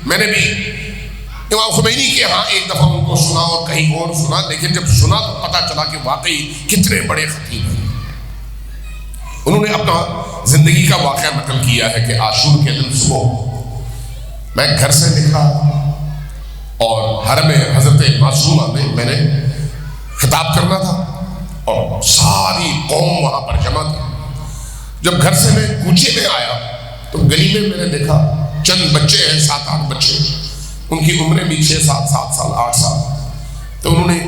میں نے بھی امام خمینی کے ہاں ایک دفعہ ان کو سنا اور کہیں اور سنا، لیکن جب سنا تو پتا چلا کہ واقعی کتنے بڑے خطیب ہیں۔ انہوں نے اپنا زندگی کا واقعہ نقل کیا ہے کہ عاشور کے دن صبح میں گھر سے نکلا اور حرم حضرت معصومہ میں نے خطاب کرنا تھا اور ساری قوم وہاں پر جمع تھی۔ جب گھر سے میں کوچے میں آیا تو گلی میں نے دیکھا چند بچے ہیں، 7-8 بچے، ان کی عمریں بھی 6-7 سال 8 سال۔ تو انہوں نے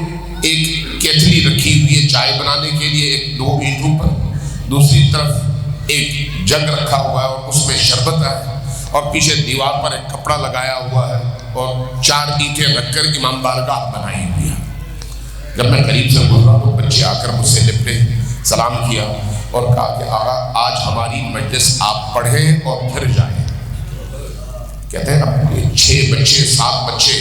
ایک کیتلی رکھی ہوئی ہے چائے بنانے کے لیے، ایک 2 اینٹوں پر، دوسری طرف ایک جگ رکھا ہوا ہے اور اس میں شربت ہے، اور پیچھے دیوار پر ایک کپڑا لگایا ہوا ہے اور 4 اینٹیں رکھ کر امام بارگاہ بنائی ہوئی ہے۔ جب میں قریب سے گزرا تو بچے آ کر مجھ سے لپٹے، سلام کیا اور کہا کہ آقا آج ہماری مجلس آپ پڑھیں اور پھر جائیں۔ کہتے ہیں اب 6 بچے 7 بچے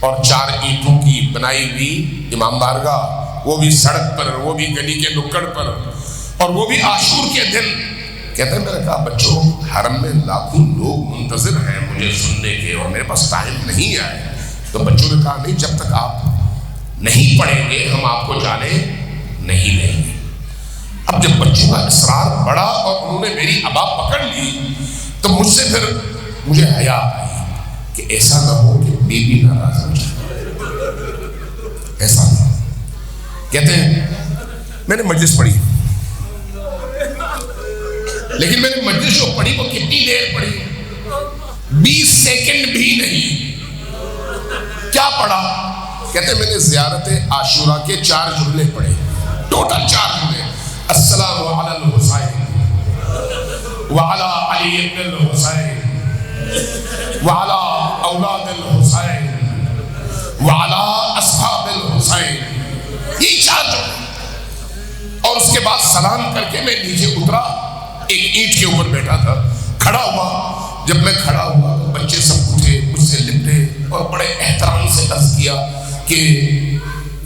اور 4 اینٹوں کی بنائی ہوئی امام بارگاہ، وہ بھی سڑک پر، وہ بھی گلی کے نکڑ پر، اور وہ بھی عاشور کے دن۔ کہتے ہیں میں نے کہا بچوں حرم میں لاکھوں لوگ منتظر ہیں مجھے سننے کے اور میرے پاس ٹائم نہیں آئے۔ تو بچوں نے کہا نہیں، جب تک آپ نہیں پڑھیں گے ہم آپ کو جانے نہیں دیں گے۔ اب جب بچوں کا اصرار بڑھا اور انہوں نے میری ابا پکڑ لی تو مجھ سے پھر مجھے حیا آئی کہ ایسا نہ ہو کہ بی بی ناراض ہو جائے، ایسا نہ ہو۔ کہتے ہیں میں نے مجلس پڑھی، لیکن میں نے مجلس جو پڑھی وہ کتنی دیر پڑھی؟ 20 سیکنڈ بھی نہیں۔ کیا پڑھا؟ کہتے میں نے زیارت عاشورہ کے 4 جملے پڑھے، ٹوٹل 4 جملے، السلام علی الحسین وعلی علی ابن الحسین وعلی اولاد الحسین وعلی اصحاب الحسین، یہ 4 جملے۔ اور اس کے بعد سلام کر کے میں نیچے اترا، ایک اینٹ کے اوپر بیٹھا تھا، کھڑا ہوا۔ جب میں کھڑا ہوا تو بچے سب اٹھے، مجھ سے لپٹے اور بڑے احترام سے عرض کیا کہ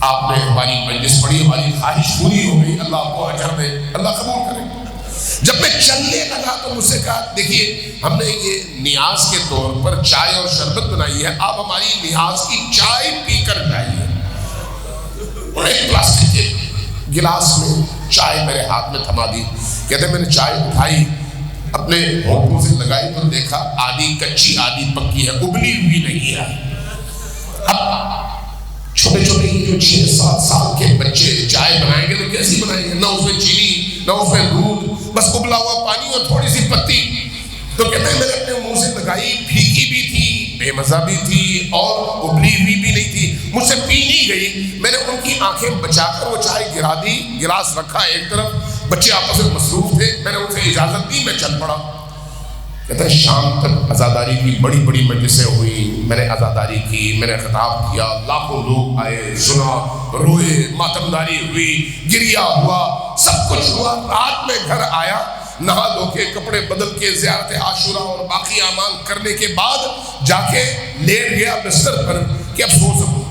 آپ نے ہماری مجلس پڑھی، ہماری خواہش پوری ہو گئی، اللہ آپ کو اجر دے، اللہ قبول کرے۔ جب میں چلنے لگا تو مجھ سے کہا دیکھیے ہم نے یہ نیاز کے طور پر چائے اور شربت بنائی ہے، آپ ہماری نیاز کی چائے پی کر جائیے۔ اور ایک پلاسٹک کے گلاس میں چائے میرے ہاتھ میں تھما دی۔ کہتے میں نے چائے اٹھائی، اپنے ہونٹوں سے لگائی تو دیکھا آدھی کچی آدھی پکی ہے، ابلی ہوئی نہیں ہے۔ اب چھوٹے چھوٹے جو 6-7 سال کے بچے چائے بنائیں گے تو کیسی بنائیں گے؟ نہ اس میں چینی، نہ اس میں دودھ، بس ابلا ہوا پانی اور تھوڑی سی پتی۔ تو کہتے ہیں میں نے اپنے منہ سے لگائی، پھیکی بھی تھی، بے مزہ بھی تھی اور ابلی ہوئی بھی نہیں تھی، مجھ سے پی نہیں گئی۔ میں نے ان کی آنکھیں بچا کر وہ چائے گرا دی، گلاس رکھا ایک طرف، بچے آپس میں مصروف تھے، میں نے ان سے اجازت دی، میں چل پڑا۔ کہتے ہیں شام تک عزاداری کی بڑی بڑی مجلسیں ہوئی، میں نے عزاداری کی، میں نے خطاب کیا، لاکھوں لوگ آئے، سنا، روئے، ماتمداری ہوئی، گریا ہوا، سب کچھ ہوا۔ رات میں گھر آیا، نہا دھو کے کپڑے بدل کے زیارت عاشورہ اور باقی اعمال کرنے کے بعد جا کے لیٹ گیا بستر پر کہ اب سو سکوں۔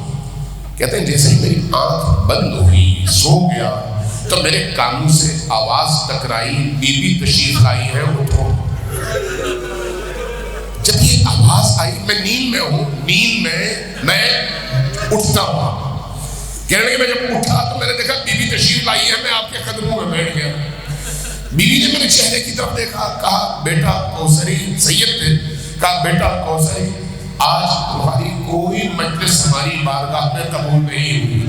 کہتے ہیں جیسے ہی میری آنکھ بند ہوئی، سو گیا، تو میرے کانوں سے آواز ٹکرائی، بی بی تشریف لائی ہے، اٹھو۔ جب یہ آواز آئی، میں نیند میں ہوں، نیند میں اٹھتا ہوں۔ کہنے لگے میں جب اٹھا تو میں نے دیکھا بی بی تشریف لائی ہے، میں آپ کے قدموں میں بیٹھ گیا۔ بی بی نے میرے چہرے کی طرف دیکھا، کہا بیٹا کوثری، سید تھے، کہا بیٹا کوثری، آج تمہاری کوئی مجلس ہماری بارگاہ میں قبول نہیں ہوئی۔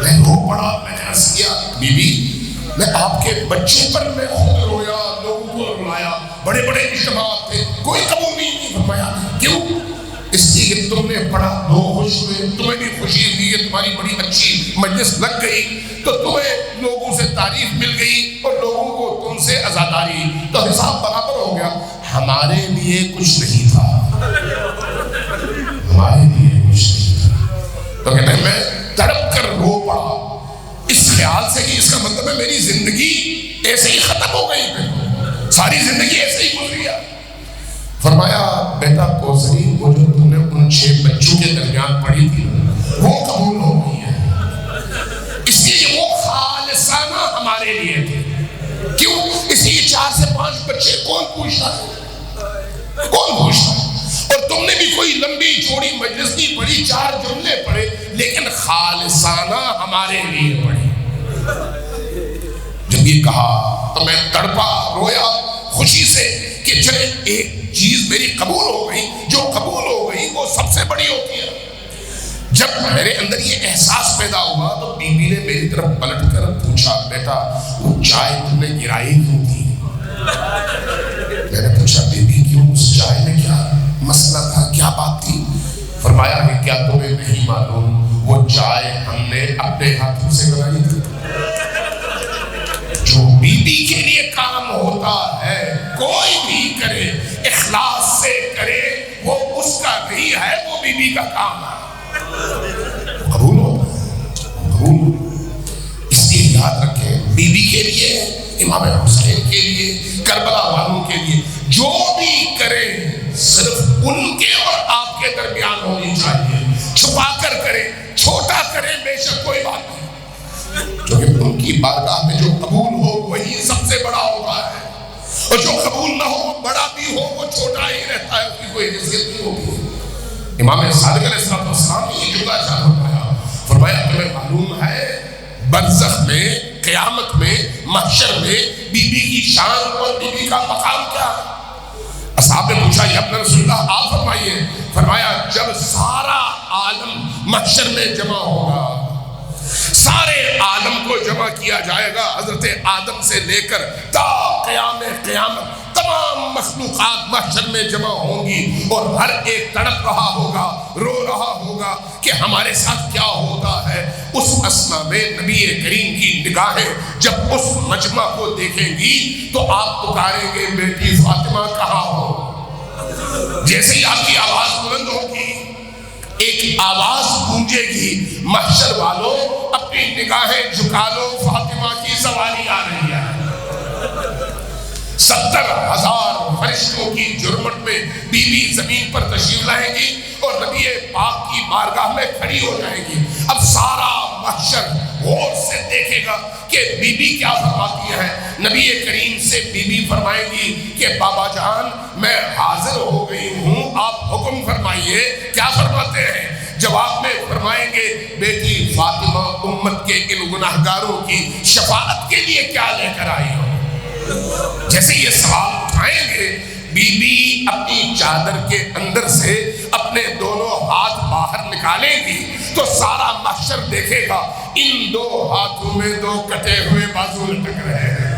میں رو پڑا، میں نے عرض کیا بی بی میں آپ کے بچے پر میں خود رویا، لوگوں کو رلایا، بڑے بڑے اجتماعات تھے، کوئی قبول نہیں فرمایا۔ کیوں؟ اس لیے کہ تم نے پڑھا، لوگ خوش ہوئے، تمہیں بھی خوشی ہوئی کہ تمہاری بڑی اچھی مجلس لگ گئی، تو تمہیں لوگوں سے تعریف مل گئی اور لوگوں کو تم سے عزاداری، تو حساب برابر ہو گیا۔ ہمارے لیے کچھ نہیں تھا، ہمارے لیے کچھ نہیں تھا۔ تو کہتے ہیں میں تڑپ کر رو پڑا اس خیال سے کہ اس کا مطلب ہے میری زندگی ایسے ہی ختم ہو گئی، پھر ساری زندگی ایسے ہی گزر گیا۔ فرمایا بیٹا کوثری، وہ جو تم نے ان 6 بچوں کے درمیان پڑھی تھی وہ قبول ہو گئی ہے، اس لیے وہ خالصانہ ہمارے لیے تھے۔ کیوں؟ اس لیے 4 سے 5 بچے کون پوچھتا ہے، کون پوچھتا ہے؟ اور تم نے بھی کوئی لمبی چوڑی مجلس نہیں پڑھی، 4 جملے پڑھے، لیکن خالصانہ ہمارے لیے پڑھے۔ جب یہ کہا تو میں تڑپا، رویا خوشی سے کہ چلے ایک چیز میری قبول ہو گئی، جو قبول ہو گئی وہ سب سے بڑی ہوتی ہے۔ جب میرے اندر یہ احساس پیدا ہوا تو بی بی نے میری طرف پلٹ کر پوچھا بیٹا وہ چائے تم نے گرائی کیوں تھی؟ میں نے پوچھا بی بی کیوں، اس چائے میں کیا مسئلہ تھا، کیا بات تھی؟ فرمایا کہ کیا تمہیں نہیں معلوم وہ چائے ہم نے اپنے ہاتھوں سے بنائی تھی۔ جو بی بی کے لیے کام ہوتا ہے کوئی بھی کرے، اخلاص سے کرے، وہ اس کا نہیں ہے، وہ بی بی کا کام ہے، قبول ہوتا ہے، قبول۔ اس لیے یاد رکھیں بی بی کے لیے، امام حسین کے لیے، کربلا والوں کے لیے جو بھی کرے صرف ان کے اور آپ کے درمیان ہونی چاہیے، چھپا کر کرے، چھوٹا کرے، بے شک کوئی بات نہیں، کیونکہ ان کی بارگاہ میں جو قبول ہو وہی سب سے بڑا ہوتا ہے، اور جو قبول نہ ہو بڑا بھی ہو وہ چھوٹا ہی رہتا ہے، اس کی کوئی حیثیت نہیں ہوتی۔ امام صادق علیہ السلام نے یہ جملہ ارشاد فرمایا، فرمایا تمہیں معلوم ہے برزخ میں، قیامت میں، محشر میں بی بی کی شان اور بی بی کا مقام کیا ہے؟ اصحاب نے پوچھا یا ابن رسول اللہ آپ فرمائیے۔ فرمایا جب سارا عالم محشر میں جمع ہوگا، سارے عالم کو جمع کیا جائے گا، حضرت آدم سے لے کر تا قیامت تمام مخلوقات محشر میں جمع ہوں گی، اور ہر ایک تڑپ رہا ہوگا، رو رہا ہوگا کہ ہمارے ساتھ کیا ہوتا ہے۔ اس اسنا میں نبی کریم کی نگاہیں جب اس مجمع کو دیکھیں گی تو آپ پکاریں گے بیٹی فاطمہ کہاں ہو؟ جیسے ہی آپ کی آواز بلند ہوگی ایک آواز گونجے گی، محشر والوں اپنی نگاہیں جھکا لو، فاطمہ کی سواری آ رہی ہے۔ 70,000 فرشتوں کی جرمٹ میں بی بی زمین پر تشریف لائیں گی اور نبی پاک کی بارگاہ میں کھڑی ہو جائیں گی۔ اب سارا محشر غور سے دیکھے گا کہ بی بی کیا فرماتی ہے۔ نبی کریم سے بی بی فرمائیں گی کہ بابا جان میں حاضر ہو گئی ہوں، آپ حکم فرمائیے، کیا فرماتے ہیں؟ جواب میں فرمائیں گے بیٹی فاطمہ امت کے ان گناہگاروں کی شفاعت کے لیے کیا لے کر آئی ہو؟ جیسے یہ سوال اٹھائیں گے بی بی اپنی چادر کے اندر سے اپنے دونوں ہاتھ باہر نکالیں گی تو سارا محشر دیکھے گا ان 2 ہاتھوں میں 2 کٹے ہوئے بازو لٹک رہے ہیں۔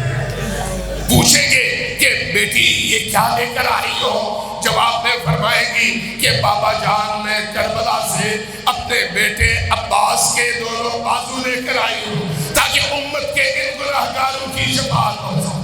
پوچھیں گے کہ بیٹی یہ کیا لے کر آئی ہو؟ جواب میں فرمائے گی کہ بابا جان میں کربلا سے اپنے بیٹے عباس کے دونوں بازو لے کر آئی ہوں تاکہ امت کے ان گناہگاروں کی شفاعت ہو۔